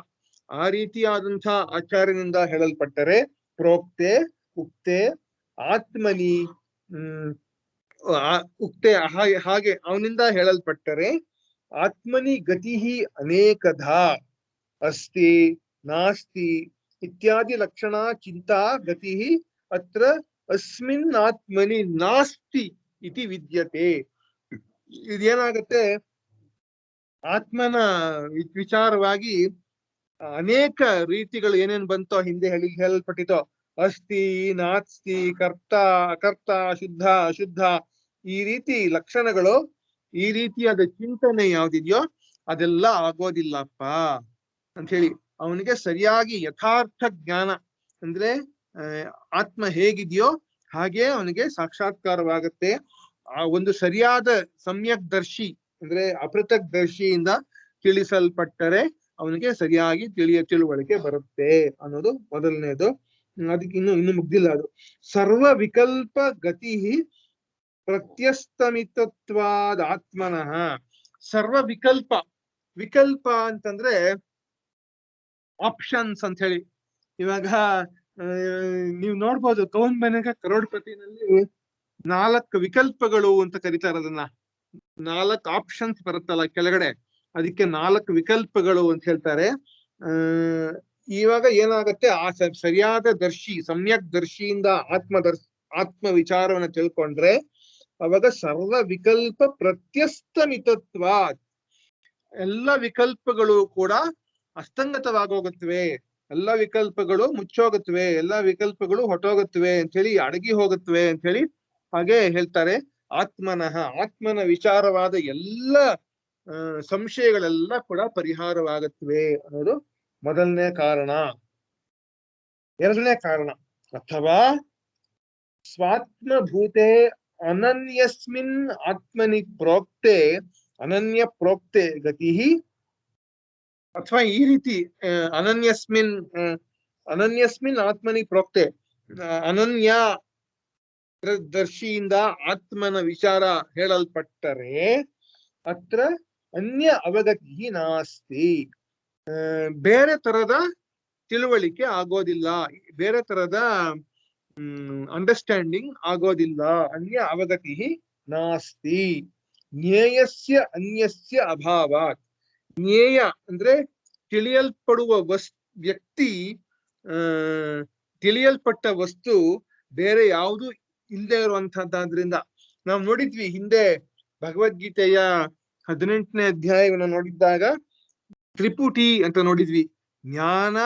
ಆ ರೀತಿಯಾದಂತಹ ಆಚಾರ್ಯನಿಂದ ಹೇಳಲ್ಪಟ್ಟರೆ, ಪ್ರೋಕ್ತೆ ಉಕ್ತೆ ಆತ್ಮನಿ ಉಕ್ತೆ ಹಾಗೆ ಅವನಿಂದ ಹೇಳಲ್ಪಟ್ಟರೆ, ಆತ್ಮನಿ ಗತಿ ಅನೇಕಧಾ ಅಸ್ತಿ ನಾಸ್ತಿ ಇತ್ಯಾದಿ ಲಕ್ಷಣ ಚಿಂತಾ ಗತಿ ಅತ್ರ ಅಸ್ಮಿನ್ ಆತ್ಮನಿ ನಾಸ್ತಿ ಇತಿ ವಿದ್ಯತೆ. ಇದೇನಾಗತ್ತೆ, ಆತ್ಮನ ವಿಚಾರವಾಗಿ ಅನೇಕ ರೀತಿಗಳು ಏನೇನ್ ಬಂತೋ ಹಿಂದೆ ಹೇಳಲ್ಪಟ್ಟಿತೋ, ಅಸ್ತಿ ನಾಸ್ತಿ ಕರ್ತ ಅಕರ್ತ ಶುದ್ಧ ಅಶುದ್ಧ, ಈ ರೀತಿ ಲಕ್ಷಣಗಳು, ಈ ರೀತಿಯಾದ ಚಿಂತನೆ ಯಾವ್ದಿದೆಯೋ ಅದೆಲ್ಲ ಆಗೋದಿಲ್ಲಪ್ಪ ಅಂತ ಹೇಳಿ ಅವನಿಗೆ ಸರಿಯಾಗಿ ಯಥಾರ್ಥ ಜ್ಞಾನ ಅಂದ್ರೆ ಆತ್ಮ ಹೇಗಿದೆಯೋ ಹಾಗೆ ಅವನಿಗೆ ಸಾಕ್ಷಾತ್ಕಾರವಾಗತ್ತೆ. ಆ ಒಂದು ಸರಿಯಾದ ಸಮ್ಯಕ್ ದರ್ಶಿ ಅಂದ್ರೆ ಅಪೃಥಕ್ ದರ್ಶಿಯಿಂದ ತಿಳಿಸಲ್ಪಟ್ಟರೆ ಅವನಿಗೆ ಸರಿಯಾಗಿ ತಿಳುವಳಿಕೆ ಬರುತ್ತೆ ಅನ್ನೋದು ಮೊದಲನೇದು. ಅದಕ್ಕೆ ಇನ್ನು ಮುಗ್ದಿಲ್ಲ ಅದು. ಸರ್ವ ವಿಕಲ್ಪ ಗತಿ ಪ್ರತ್ಯಸ್ತಮಿತತ್ವಾದ ಆತ್ಮನಃ. ಸರ್ವ ವಿಕಲ್ಪ ಅಂತಂದ್ರೆ ಆಪ್ಷನ್ಸ್ ಅಂತ ಹೇಳಿ. ಇವಾಗ ನೀವು ನೋಡ್ಬೋದು ಕೌನ್ ಬನೇಗಾ ಕರೋಡ್ಪತಿನಲ್ಲಿ 4 ವಿಕಲ್ಪಗಳು ಅಂತ ಕರೀತಾರೆ ಅದನ್ನ. 4 ಆಪ್ಷನ್ಸ್ ಬರುತ್ತಲ್ಲ ಕೆಳಗಡೆ, ಅದಕ್ಕೆ 4 ವಿಕಲ್ಪಗಳು ಅಂತ ಹೇಳ್ತಾರೆ. ಇವಾಗ ಏನಾಗತ್ತೆ, ಆ ಸರಿಯಾದ ದರ್ಶಿ ಸಮ್ಯಕ್ ದರ್ಶಿಯಿಂದ ಆತ್ಮ ವಿಚಾರವನ್ನ ತಿಳ್ಕೊಂಡ್ರೆ ಅವಾಗ ಸರ್ವ ವಿಕಲ್ಪ ಪ್ರತ್ಯಸ್ತಮಿತತ್ವ, ಎಲ್ಲ ವಿಕಲ್ಪಗಳು ಕೂಡ ಅಸ್ತಂಗತವಾಗೋಗತ್ವೆ, ಎಲ್ಲ ವಿಕಲ್ಪಗಳು ಮುಚ್ಚೋಗತ್ವೆ, ಎಲ್ಲ ವಿಕಲ್ಪಗಳು ಹೊಟ್ಟೋಗತ್ವೆ ಅಂತ ಹೇಳಿ, ಅಡಗಿ ಹೋಗತ್ವೆ ಅಂತ ಹೇಳಿ ಹಾಗೆ ಹೇಳ್ತಾರೆ. ಆತ್ಮನ ವಿಚಾರವಾದ ಎಲ್ಲ ಸಂಶಯಗಳೆಲ್ಲ ಕೂಡ ಪರಿಹಾರವಾಗತ್ವೆ ಅನ್ನೋದು ಮೊದಲನೇ ಕಾರಣ. ಎರಡನೇ ಕಾರಣ, ಅಥವಾ ಸ್ವಾತ್ಮಭೂತೆ ಅನನ್ಯಸ್ಮಿನ್ ಆತ್ಮನಿ ಪ್ರೋಕ್ತೆ ಅನನ್ಯ ಪ್ರೋಕ್ತೆ ಗತಿ, ಅಥವಾ ಈ ರೀತಿ ಅನನ್ಯಸ್ಮಿನ್ ಆತ್ಮನಿ ಪ್ರೋಕ್ತೆ, ಅನನ್ಯ ದರ್ಶಿಯಿಂದ ಆತ್ಮನ ವಿಚಾರ ಹೇಳಲ್ಪಟ್ಟರೆ ಅತ್ರ ಅನ್ಯ ಅವಗತಿ ನಾಸ್ತಿ, ಬೇರೆ ತರದ ತಿಳುವಳಿಕೆ ಆಗೋದಿಲ್ಲ, ಬೇರೆ ತರದ ಅಂಡರ್ಸ್ಟ್ಯಾಂಡಿಂಗ್ ಆಗೋದಿಲ್ಲ. ಅನ್ಯ ಅವಗತಿ ನಾಸ್ತಿ. ಜ್ಞೇಯಸ್ಯ ಅನ್ಯಸ್ಯ ಅಭಾವಾತ್. ಜ್ಞೇಯ ಅಂದ್ರೆ ತಿಳಿಯಲ್ಪಡುವ ವ್ಯಕ್ತಿ, ತಿಳಿಯಲ್ಪಟ್ಟ ವಸ್ತು ಬೇರೆ ಯಾವುದು ಇಲ್ಲದೆ ಇರುವಂತಹದ್ದಾದ್ರಿಂದ. ನಾವು ನೋಡಿದ್ವಿ ಹಿಂದೆ ಭಗವದ್ಗೀತೆಯ 18ನೇ ಅಧ್ಯಾಯವನ್ನು ನೋಡಿದ್ದಾಗ ತ್ರಿಪುಟಿ ಅಂತ ನೋಡಿದ್ವಿ. ಜ್ಞಾನ,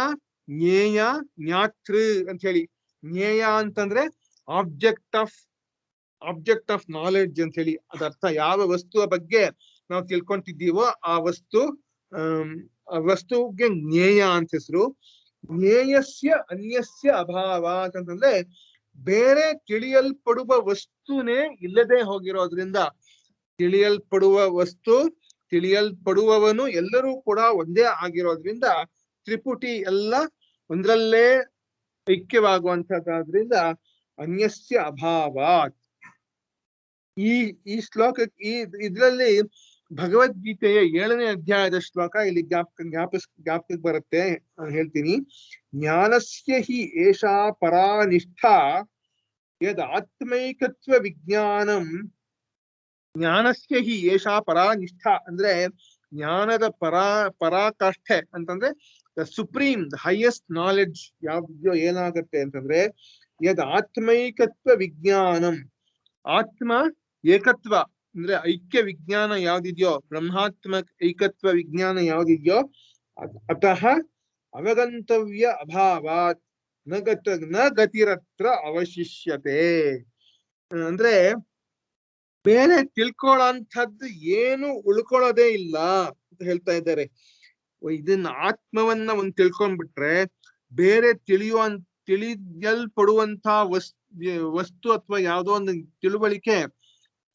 ಜ್ಞೇಯ, ಜ್ಞಾತೃ ಅಂತ ಹೇಳಿ. ಜ್ಞೇಯ ಅಂತಂದ್ರೆ ಆಬ್ಜೆಕ್ಟ್ ಆಫ್ ನಾಲೆಡ್ಜ್ ಅಂತ ಹೇಳಿ. ಅದರ್ಥ ಯಾವ ವಸ್ತುವ ಬಗ್ಗೆ ನಾವು ತಿಳ್ಕೊಂತಿದ್ದೀವೋ ಆ ವಸ್ತುಗೆ ಜ್ಞೇಯ ಅಂತ ಹೆಸರು. ಜ್ಞೇಯಸ್ಯ ಅನ್ಯಸ್ಯ ಅಭಾವ ಅಂತಂದ್ರೆ ಬೇರೆ ತಿಳಿಯಲ್ಪಡುವ ವಸ್ತುನೇ ಇಲ್ಲದೆ ಹೋಗಿರೋದ್ರಿಂದ, ತಿಳಿಯಲ್ಪಡುವ ವಸ್ತು, ತಿಳಿಯಲ್ಪಡುವವನು ಎಲ್ಲರೂ ಕೂಡ ಒಂದೇ ಆಗಿರೋದ್ರಿಂದ ತ್ರಿಪುಟಿ ಎಲ್ಲ ಒಂದ್ರಲ್ಲೇ ಐಕ್ಯವಾಗುವಂತದ್ದಾದ್ರಿಂದ ಅನ್ಯಸ್ಯ ಅಭಾವಾತ್. ಈ ಶ್ಲೋಕ ಇದ್ರಲ್ಲಿ ಭಗವದ್ಗೀತೆಯ 7ನೇ ಅಧ್ಯಾಯದ ಶ್ಲೋಕ ಇಲ್ಲಿ ಜ್ಞಾಪಕ ಬರುತ್ತೆ. ನಾನು ಹೇಳ್ತೀನಿ. ಜ್ಞಾನಸ್ಯ ಹಿ ಏಷಾ ಪರಾನಿಷ್ಠಾ ಯದ್ ಆತ್ಮೈಕತ್ವ ವಿಜ್ಞಾನಂ. ಜ್ಞಾನಸ್ಯ ಹಿ ಏಷಾ ಪರಾನಿಷ್ಠಾ ಅಂದ್ರೆ ಜ್ಞಾನದ ಪರಾಕಾಷ್ಠೆ ಅಂತಂದ್ರೆ the supreme, the highest knowledge ಯಾವ್ದೋ ಏನಾಗತ್ತೆ ಅಂತಂದ್ರೆ ಯದ್ ಆತ್ಮೈಕತ್ವ ವಿಜ್ಞಾನಂ. ಆತ್ಮ ಏಕತ್ವ ಅಂದ್ರೆ ಐಕ್ಯ ವಿಜ್ಞಾನ ಯಾವ್ದಿದ್ಯೋ, ಬ್ರಹ್ಮಾತ್ಮ ಐಕತ್ವ ವಿಜ್ಞಾನ ಯಾವ್ದಿದ್ಯೋ ಅತಃ ಅವಗಂತವ್ಯ ಅಭಾವಾತ್ ನ ಗತಿರತ್ರ ಅವಶಿಷ್ಯತೆ. ಅಂದ್ರೆ ಬೇರೆ ತಿಳ್ಕೊಳ್ಳೋಂಥದ್ದು ಏನು ಉಳ್ಕೊಳ್ಳೋದೇ ಇಲ್ಲ ಅಂತ ಹೇಳ್ತಾ ಇದ್ದಾರೆ. ಇದನ್ನ ಆತ್ಮವನ್ನ ಒಂದ್ ತಿಳ್ಕೊಂಡ್ಬಿಟ್ರೆ ಬೇರೆ ತಿಳಿಯಲ್ಪಡುವಂತ ವಸ್ತು ಅಥವಾ ಯಾವುದೋ ಒಂದು ತಿಳುವಳಿಕೆ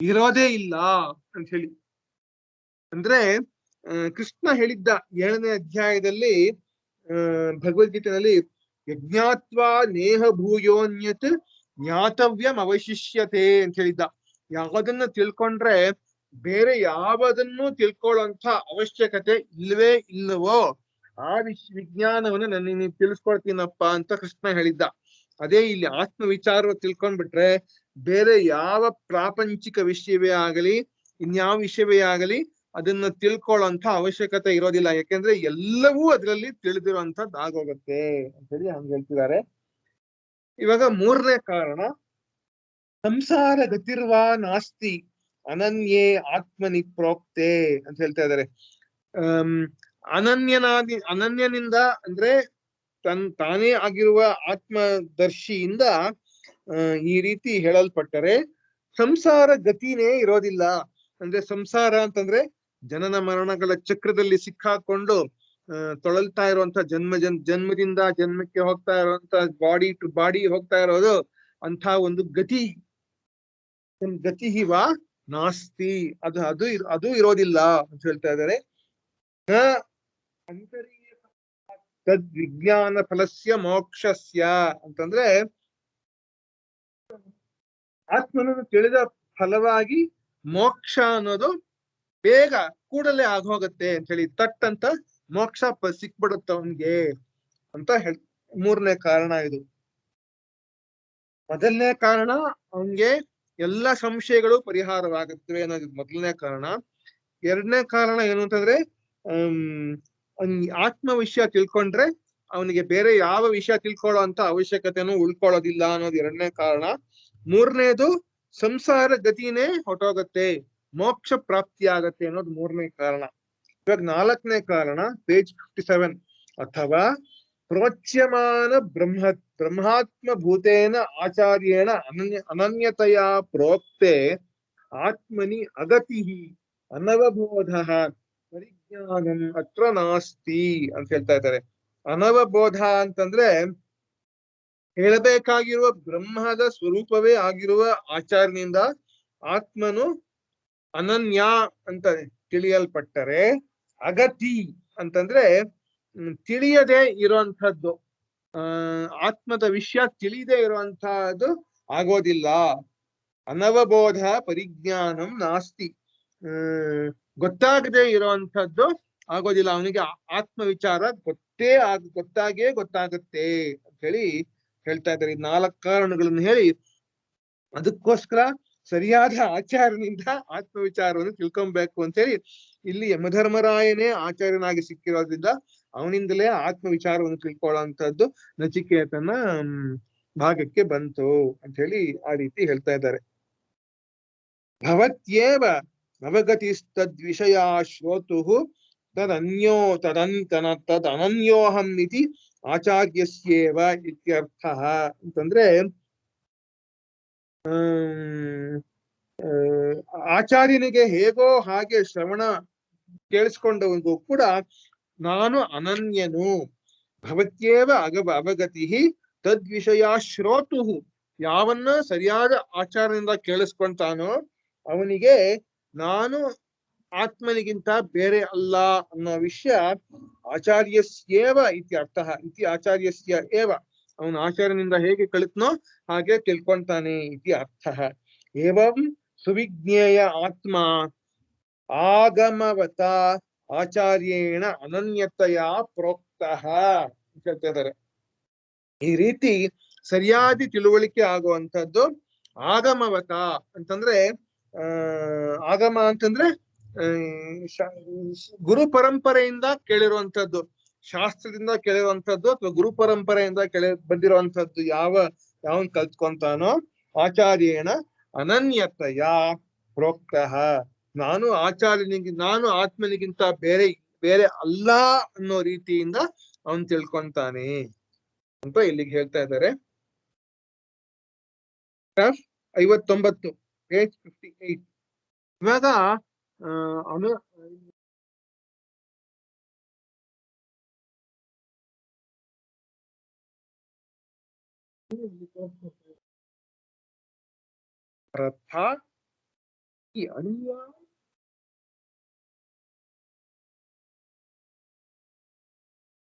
ಇರೋದೇ ಇಲ್ಲ ಅಂತ ಹೇಳಿ. ಅಂದ್ರೆ ಕೃಷ್ಣ ಹೇಳಿದ್ದ 7ನೇ ಅಧ್ಯಾಯದಲ್ಲಿ ಭಗವದ್ಗೀತೆಯಲ್ಲಿ ಯಜ್ಞಾತ್ವಾ ನೇಹ ಭೂಯೋನ್ಯತ್ ಜ್ಞಾತವ್ಯಂ ಅವಶಿಷ್ಯತೆ ಅಂತ ಹೇಳಿದ್ದ. ಯಾವುದನ್ನ ತಿಳ್ಕೊಂಡ್ರೆ ಬೇರೆ ಯಾವುದನ್ನು ತಿಳ್ಕೊಳ್ಳುವಂತ ಅವಶ್ಯಕತೆ ಇಲ್ವೇ ಇಲ್ಲವೋ ಆ ವಿಜ್ಞಾನವನ್ನು ನಾನು ತಿಳಿಸ್ಕೊಡ್ತೀನಪ್ಪ ಅಂತ ಕೃಷ್ಣ ಹೇಳಿದ್ದ. ಅದೇ ಇಲ್ಲಿ ಆತ್ಮ ವಿಚಾರ ತಿಳ್ಕೊಂಡ್ಬಿಟ್ರೆ ಬೇರೆ ಯಾವ ಪ್ರಾಪಂಚಿಕ ವಿಷಯವೇ ಆಗಲಿ ಇನ್ಯಾವ ವಿಷಯವೇ ಆಗಲಿ ಅದನ್ನ ತಿಳ್ಕೊಳ್ಳೋಂಥ ಅವಶ್ಯಕತೆ ಇರೋದಿಲ್ಲ. ಯಾಕೆಂದ್ರೆ ಎಲ್ಲವೂ ಅದರಲ್ಲಿ ತಿಳಿದಿರುವಂತದ್ದು ಆಗೋಗತ್ತೆ ಅಂತ ಹೇಳಿ ಹಂಗೆ ಹೇಳ್ತಿದ್ದಾರೆ. ಇವಾಗ 3ನೇ ಕಾರಣ, ಸಂಸಾರ ಗತಿರ್ವಾ ನಾಸ್ತಿ ಅನನ್ಯೇ ಆತ್ಮನಿ ಪ್ರೋಕ್ತೆ ಅಂತ ಹೇಳ್ತಾ ಇದ್ದಾರೆ. ಅನನ್ಯನಿಂದ ಅಂದ್ರೆ ತಾನೇ ಆಗಿರುವ ಆತ್ಮದರ್ಶಿಯಿಂದ ಈ ರೀತಿ ಹೇಳಲ್ಪಟ್ಟರೆ ಸಂಸಾರ ಗತಿನೇ ಇರೋದಿಲ್ಲ. ಅಂದ್ರೆ ಸಂಸಾರ ಅಂತಂದ್ರೆ ಜನನ ಮರಣಗಳ ಚಕ್ರದಲ್ಲಿ ಸಿಕ್ಕಾಕೊಂಡು ತೊಳಲ್ತಾ ಇರುವಂತ ಜನ್ಮದಿಂದ ಜನ್ಮಕ್ಕೆ ಹೋಗ್ತಾ ಇರುವಂತ ಬಾಡಿ ಟು ಬಾಡಿ ಹೋಗ್ತಾ ಇರೋದು ಅಂತ ಒಂದು ಗತಿ ವಾ ನಾಸ್ತಿ, ಅದು ಇರೋದಿಲ್ಲ ಅಂತ ಹೇಳ್ತಾ ಇದ್ದಾರೆ. ತದ್ ವಿಜ್ಞಾನ ಫಲಸ್ಯ ಮೋಕ್ಷಸ್ಯ ಅಂತಂದ್ರೆ ಆತ್ಮನನ್ನು ತಿಳಿದ ಫಲವಾಗಿ ಮೋಕ್ಷ ಅನ್ನೋದು ಬೇಗ ಕೂಡಲೇ ಆಗೋಗತ್ತೆ ಅಂತ ಹೇಳಿ, ತಟ್ ಅಂತ ಮೋಕ್ಷ ಸಿಕ್ಬಿಡುತ್ತ ಅವನ್ಗೆ ಅಂತ 3ನೇ ಕಾರಣ ಇದು. ಮೊದಲನೇ ಕಾರಣ ಅವನ್ಗೆ ಎಲ್ಲ ಸಂಶಯಗಳು ಪರಿಹಾರವಾಗುತ್ತವೆ ಅನ್ನೋದು 1ನೇ ಕಾರಣ. 2ನೇ ಕಾರಣ ಏನು ಅಂತಂದ್ರೆ ಆತ್ಮ ವಿಷಯ ತಿಳ್ಕೊಂಡ್ರೆ ಅವನಿಗೆ ಬೇರೆ ಯಾವ ವಿಷಯ ತಿಳ್ಕೊಳ್ಳೋ ಅಂತ ಅವಶ್ಯಕತೆನೂ ಉಳ್ಕೊಳ್ಳೋದಿಲ್ಲ ಅನ್ನೋದು 2ನೇ ಕಾರಣ. 3ನೇದು ಸಂಸಾರ ಗತಿನೇ ಹೊಟ್ಟೋಗತ್ತೆ, ಮೋಕ್ಷ ಪ್ರಾಪ್ತಿ ಆಗತ್ತೆ ಅನ್ನೋದು 3ನೇ ಕಾರಣ. ಇವಾಗ 4ನೇ ಕಾರಣ ಪೇಜ್ 57. ಅಥವಾ ಪ್ರೋಚ್ಯಮಾನ ಬ್ರಹ್ಮಾತ್ಮ ಭೂತೇನ ಆಚಾರ್ಯೇಣ ಅನನ್ಯತೆಯ ಪ್ರೋಕ್ತೆ ಆತ್ಮನಿ ಅಗತಿ ಅನವಬೋಧ ಪರಿಜ್ಞಾನಂ ಅತ್ರ ನಾಸ್ತಿ ಅಂತ ಹೇಳ್ತಾ ಇದ್ದಾರೆ. ಅನವಬೋಧ ಅಂತಂದ್ರೆ ಹೇಳಬೇಕಾಗಿರುವ ಬ್ರಹ್ಮದ ಸ್ವರೂಪವೇ ಆಗಿರುವ ಆಚಾರ್ಯನಿಂದ ಆತ್ಮನು ಅನನ್ಯ ಅಂತ ತಿಳಿಯಲ್ಪಟ್ಟರೆ, ಅಗತಿ ಅಂತಂದ್ರೆ ತಿಳಿಯದೆ ಇರುವಂತಹದ್ದು, ಆತ್ಮದ ವಿಷಯ ತಿಳಿಯದೆ ಇರುವಂತಹದ್ದು ಆಗೋದಿಲ್ಲ. ಅನವಬೋಧ ಪರಿಜ್ಞಾನಂ ನಾಸ್ತಿ, ಗೊತ್ತಾಗದೆ ಇರುವಂತಹದ್ದು ಆಗೋದಿಲ್ಲ. ಅವನಿಗೆ ಆತ್ಮ ವಿಚಾರ ಗೊತ್ತಾಗತ್ತೆ ಅಂತ ಹೇಳಿ ಹೇಳ್ತಾ ಇದ್ದಾರೆ. 4 ಕಾರಣಗಳನ್ನು ಹೇಳಿ ಅದಕ್ಕೋಸ್ಕರ ಸರಿಯಾದ ಆಚಾರ್ಯನಿಂದ ಆತ್ಮವಿಚಾರವನ್ನು ತಿಳ್ಕೊಬೇಕು ಅಂತೇಳಿ ಇಲ್ಲಿ ಯಮಧರ್ಮರಾಯನೇ ಆಚಾರ್ಯನಾಗಿ ಸಿಕ್ಕಿರೋದ್ರಿಂದ ಅವನಿಂದಲೇ ಆತ್ಮವಿಚಾರವನ್ನು ತಿಳ್ಕೊಳ್ಳುವಂತದ್ದು ನಚಿಕೇತನ ಭಾಗಕ್ಕೆ ಬಂತು ಅಂತ ಹೇಳಿ ಆ ರೀತಿ ಹೇಳ್ತಾ ಇದ್ದಾರೆ. ಭವತ್ಯೇವ ಅವಗತಿಸ್ತದ್ವಿಷಯ ಶ್ರೋತುಃ ತದನ್ಯೋಹಂ ಇತಿ ಆಚಾರ್ಯಸ್ಯೇವ ಇತ್ಯರ್ಥಃ ಅಂತಂದ್ರೆ ಆಚಾರ್ಯನಿಗೆ ಹೇಗೋ ಹಾಗೆ ಶ್ರವಣ ಕೇಳಿಸ್ಕೊಂಡವನಿಗೂ ಕೂಡ ನಾನು ಅನನ್ಯನು. ಭವತ್ಯೇವ ಅವಗತಿ ತದ್ವಿಷಯ ಶ್ರೋತು, ಯಾವನ್ನ ಸರಿಯಾದ ಆಚಾರದಿಂದ ಕೇಳಿಸ್ಕೊಂತಾನೋ ಅವನಿಗೆ ನಾನು ಆತ್ಮನಿಗಿಂತ ಬೇರೆ ಅಲ್ಲ ಅನ್ನೋ ವಿಷಯ ಆಚಾರ್ಯಸ್ಯೇವ ಇತಿ ಅರ್ಥ. ಇತಿ ಆಚಾರ್ಯಸ್ಯ ಏವ, ಅವನು ಆಚಾರ್ಯನಿಂದ ಹೇಗೆ ಕಲಿತ್ನೋ ಹಾಗೆ ತಿಳ್ಕೊಂತಾನೆ ಇತಿ ಅರ್ಥ. ಏವಂ ಸುವಿಜ್ಞೇಯ ಆತ್ಮ ಆಗಮವತ ಆಚಾರ್ಯೇಣ ಅನನ್ಯತೆಯ ಪ್ರೋಕ್ತಃ ಹೇಳ್ತಾ ಇದ್ದಾರೆ. ಈ ರೀತಿ ಸರಿಯಾದ ತಿಳುವಳಿಕೆ ಆಗುವಂತದ್ದು ಆಗಮವತ ಅಂತಂದ್ರೆ ಆಗಮ ಅಂತಂದ್ರೆ ಗುರು ಪರಂಪರೆಯಿಂದ ಕೇಳಿರುವಂತದ್ದು, ಶಾಸ್ತ್ರದಿಂದ ಕೇಳಿರುವಂತದ್ದು ಅಥವಾ ಗುರು ಪರಂಪರೆಯಿಂದ ಬಂದಿರುವಂತದ್ದು ಯಾವನ್ ಕಲ್ತ್ಕೊಂತಾನೋ ಆಚಾರ್ಯೇಣ ಅನನ್ಯತೆಯ ಪ್ರೋಕ್ತಃ, ನಾನು ಆತ್ಮನಿಗಿಂತ ಬೇರೆ ಅಲ್ಲ ಅನ್ನೋ ರೀತಿಯಿಂದ ಅವನ್ ತಿಳ್ಕೊಂತಾನೆ ಅಂತ ಇಲ್ಲಿಗೆ ಹೇಳ್ತಾ ಇದ್ದಾರೆ. 59 page 58. ಇವಾಗ ರಥ ಈ ಅಣಿಯ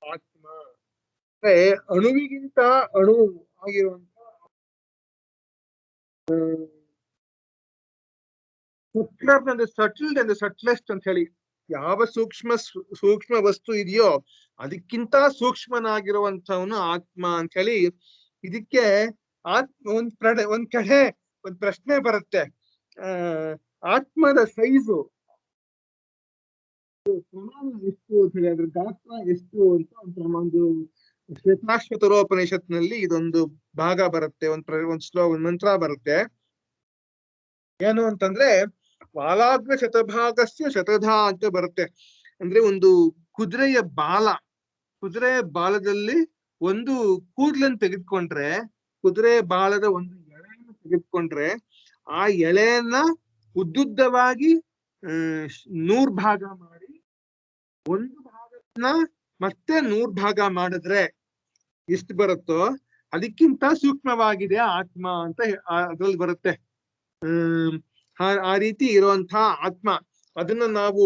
ಆತ್ಮ ಅಣುವಿಗಿಂತ ಅಣು ಆಗಿರುವಂತ ಸಟಲ್ಡ್ ಅಂಡ್ ಸಟ್ಲೆಸ್ಟ್ ಅಂತ ಹೇಳಿ, ಯಾವ ಸೂಕ್ಷ್ಮ ವಸ್ತು ಇದೆಯೋ ಅದಕ್ಕಿಂತ ಸೂಕ್ಷ್ಮನಾಗಿರುವಂತವನು ಆತ್ಮ ಅಂತ ಹೇಳಿ. ಇದಕ್ಕೆ ಒಂದ್ ಕಡೆ ಒಂದ್ ಪ್ರಶ್ನೆ ಬರುತ್ತೆ, ಆತ್ಮದ ಸೈಜು ಪ್ರಮಾಣ ಎಷ್ಟು ಅಂತ ಹೇಳಿ, ಅದ್ರ ಗಾತ್ರ ಎಷ್ಟು ಅಂತ ಒಂದು ಶ್ವೇತಾಶ್ವತರೋಪನಿಷತ್ನಲ್ಲಿ ಇದೊಂದು ಭಾಗ ಬರುತ್ತೆ, ಒಂದ್ ಮಂತ್ರ ಬರುತ್ತೆ. ಏನು ಅಂತಂದ್ರೆ ಬಾಲಾಗ್ರ ಶತಭಾಗಸ್ಯ ಶತಧಾ ಅಂತ ಬರುತ್ತೆ. ಅಂದ್ರೆ ಒಂದು ಕುದುರೆಯ ಬಾಲದಲ್ಲಿ ಒಂದು ಕೂದಲನ್ನು ತೆಗೆದುಕೊಂಡ್ರೆ, ಕುದುರೆ ಬಾಲದ ಒಂದು ಎಳೆಯನ್ನು ತೆಗೆದುಕೊಂಡ್ರೆ ಆ ಎಳೆಯನ್ನ ಉದ್ದುದ್ದವಾಗಿ 100 ಭಾಗ ಮಾಡಿ ಒಂದು ಭಾಗನ ಮತ್ತೆ 100 ಭಾಗ ಮಾಡಿದ್ರೆ ಎಷ್ಟು ಬರುತ್ತೋ ಅದಕ್ಕಿಂತ ಸೂಕ್ಷ್ಮವಾಗಿದೆ ಆತ್ಮ ಅಂತ ಅದ್ರಲ್ಲಿ ಬರುತ್ತೆ. ಆ ರೀತಿ ಇರುವಂತಹ ಆತ್ಮ, ಅದನ್ನ ನಾವು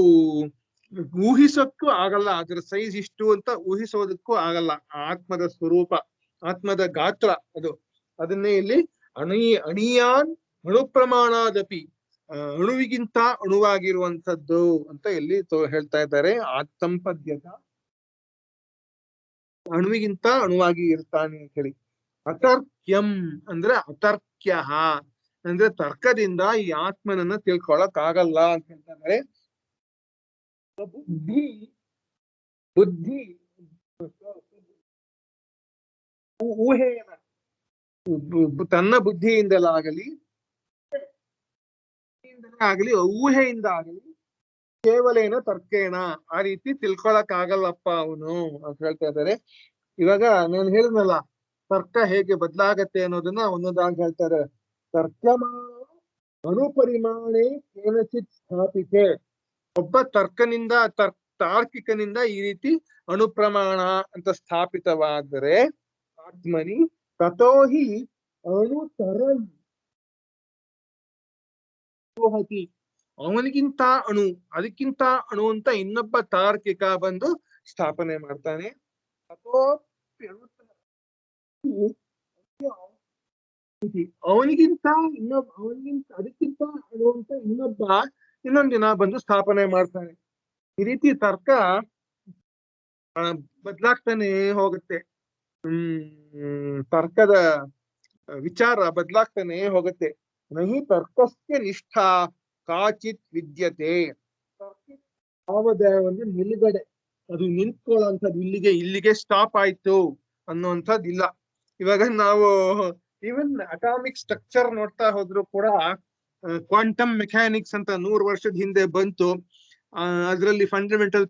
ಊಹಿಸೋಕ್ಕೂ ಆಗಲ್ಲ, ಅದರ ಸೈಜ್ ಇಷ್ಟು ಅಂತ ಊಹಿಸೋದಕ್ಕೂ ಆಗಲ್ಲ. ಆತ್ಮದ ಸ್ವರೂಪ, ಆತ್ಮದ ಗಾತ್ರ ಅದನ್ನೇ ಇಲ್ಲಿ ಅಣಿಯಾನ್ ಅಣು ಪ್ರಮಾಣದಪಿ, ಅಣುವಿಗಿಂತ ಅಣುವಾಗಿರುವಂತದ್ದು ಅಂತ ಇಲ್ಲಿ ಹೇಳ್ತಾ ಇದ್ದಾರೆ. ಆತ್ಮಪದ್ಯತ ಅಣುವಿಗಿಂತ ಅಣುವಾಗಿ ಇರ್ತಾನೆ ಅಂತ ಹೇಳಿ. ಅತರ್ಕ್ಯಂ ಅಂದ್ರೆ ಅತರ್ಕ್ಯ ಅಂದ್ರೆ ತರ್ಕದಿಂದ ಈ ಆತ್ಮನನ್ನ ತಿಳ್ಕೊಳಕ್ ಆಗಲ್ಲ ಅಂತ ಹೇಳ್ತಾರೆ. ಬುದ್ಧಿ ಊಹೆಯನ್ನ ತನ್ನ ಬುದ್ಧಿಯಿಂದಲಾಗಲಿ ಊಹೆಯಿಂದ ಆಗಲಿ ಕೇವಲೇನ ತರ್ಕೇನ ಆ ರೀತಿ ತಿಳ್ಕೊಳಕ್ ಆಗಲ್ಲಪ್ಪ ಅವನು ಅಂತ ಹೇಳ್ತಾ ಇದ್ದಾರೆ. ಇವಾಗ ನಾನು ಹೇಳಿದ್ನಲ್ಲ ತರ್ಕ ಹೇಗೆ ಬದಲಾಗತ್ತೆ ಅನ್ನೋದನ್ನ ಒಂದೊಂದಾಗಿ ಹೇಳ್ತಾರೆ. ತರ್ಕಮಾನ ಅನುಪರಿಮಾಣೆ ಕೇನಚಿತ್ ಸ್ಥಾಪಿತೆ, ಒಬ್ಬ ತಾರ್ಕಿಕನಿಂದ ಈ ರೀತಿ ಅಣುಪ್ರಮಾಣ ಅಂತ ಸ್ಥಾಪಿತವಾದರೆ ಆತ್ಮನಿ ತಥೋಹಿ ಅಣುತರಂ ಅವನಿಗಿಂತ ಅದಕ್ಕಿಂತ ಅಣು ಅಂತ ಇನ್ನೊಬ್ಬ ತಾರ್ಕಿಕ ಬಂದು ಸ್ಥಾಪನೆ ಮಾಡ್ತಾನೆ. ಅವನಿಗಿಂತ ಅದಕ್ಕಿಂತ ಅಣು ಅಂತ ಇನ್ನೊಂದಿನ ಬಂದು ಸ್ಥಾಪನೆ ಮಾಡ್ತಾನೆ. ಈ ರೀತಿ ತರ್ಕ ಬದಲಾಗ್ತಾನೆ ಹೋಗುತ್ತೆ. ತರ್ಕದ ವಿಚಾರ ಬದಲಾಗ್ತಾನೆ ಹೋಗುತ್ತೆ. ನಹಿ ತರ್ಕಸ್ಯ ನಿಷ್ಠಾ ಕಾಚಿತ್ ವಿದ್ಯತೆ. ಯಾವುದೇ ಒಂದು ನಿಲುಗಡೆ, ಅದು ನಿಂತ್ಕೊಳ್ಳುವಂಥದ್ದು, ಇಲ್ಲಿಗೆ ಸ್ಟಾಪ್ ಆಯ್ತು ಅನ್ನುವಂಥದ್ದು ಇಲ್ಲ. ಇವಾಗ ನಾವು ಈವನ್ ಅಟಾಮಿಕ್ ಸ್ಟ್ರಕ್ಚರ್ ನೋಡ್ತಾ ಹೋದ್ರು ಕೂಡ ಕ್ವಾಂಟಮ್ ಮೆಕ್ಯಾನಿಕ್ಸ್ ಅಂತ 100 ವರ್ಷದ ಹಿಂದೆ ಬಂತು. ಅದರಲ್ಲಿ ಫಂಡಮೆಂಟಲ್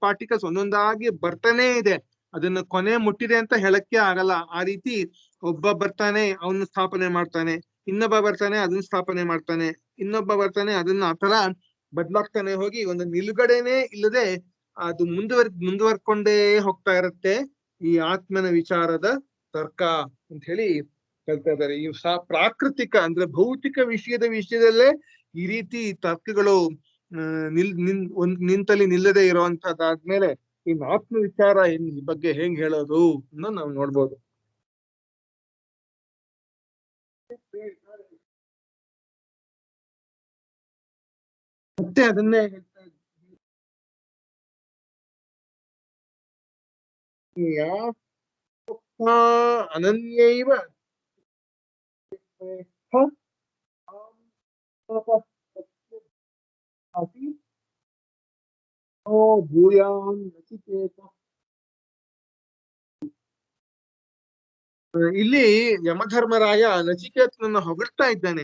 ಪಾರ್ಟಿಕಲ್ಸ್ ಒಂದೊಂದಾಗಿ ಬರ್ತಾನೆ ಇದೆ. ಅದನ್ನ ಕೊನೆ ಮುಟ್ಟಿದೆ ಅಂತ ಹೇಳಕ್ಕೆ ಆಗಲ್ಲ. ಆ ರೀತಿ ಒಬ್ಬ ಬರ್ತಾನೆ, ಅವನ್ನ ಸ್ಥಾಪನೆ ಮಾಡ್ತಾನೆ, ಇನ್ನೊಬ್ಬ ಬರ್ತಾನೆ, ಅದನ್ನ ಸ್ಥಾಪನೆ ಮಾಡ್ತಾನೆ, ಇನ್ನೊಬ್ಬ ಬರ್ತಾನೆ, ಅದನ್ನ ಆ ತರ ಬದಲಾಗ್ತಾನೆ ಹೋಗಿ ಒಂದು ನಿಲುಗಡೆನೆ ಇಲ್ಲದೆ ಅದು ಮುಂದುವರ್ಕೊಂಡೇ ಹೋಗ್ತಾ ಇರುತ್ತೆ ಈ ಆತ್ಮನ ವಿಚಾರದ ತರ್ಕ ಅಂತ ಹೇಳಿ ಹೇಳ್ತಾ ಇದ್ದಾರೆ. ಈ ಪ್ರಾಕೃತಿಕ ಅಂದ್ರೆ ಭೌತಿಕ ವಿಷಯದಲ್ಲೇ ಈ ರೀತಿ ತರ್ಕಗಳು ನಿಂತಲ್ಲಿ ನಿಲ್ಲದೆ ಇರುವಂತದ್ದಾದ್ಮೇಲೆ ಇನ್ನು ಆತ್ಮ ವಿಚಾರ ಈ ಬಗ್ಗೆ ಹೆಂಗ್ ಹೇಳೋದು ಅನ್ನೋ ನಾವು ನೋಡ್ಬೋದು. ಮತ್ತೆ ಅದನ್ನೇ ಹೇಳ್ತಾ ಅನನ್ಯೈವ ಭೂಯಾನ್ ನಚಿಕೇತ. ಇಲ್ಲಿ ಯಮಧರ್ಮರಾಯ ನಚಿಕೇತನನ್ನ ಹೊಗಳ್ತಾ ಇದ್ದಾನೆ.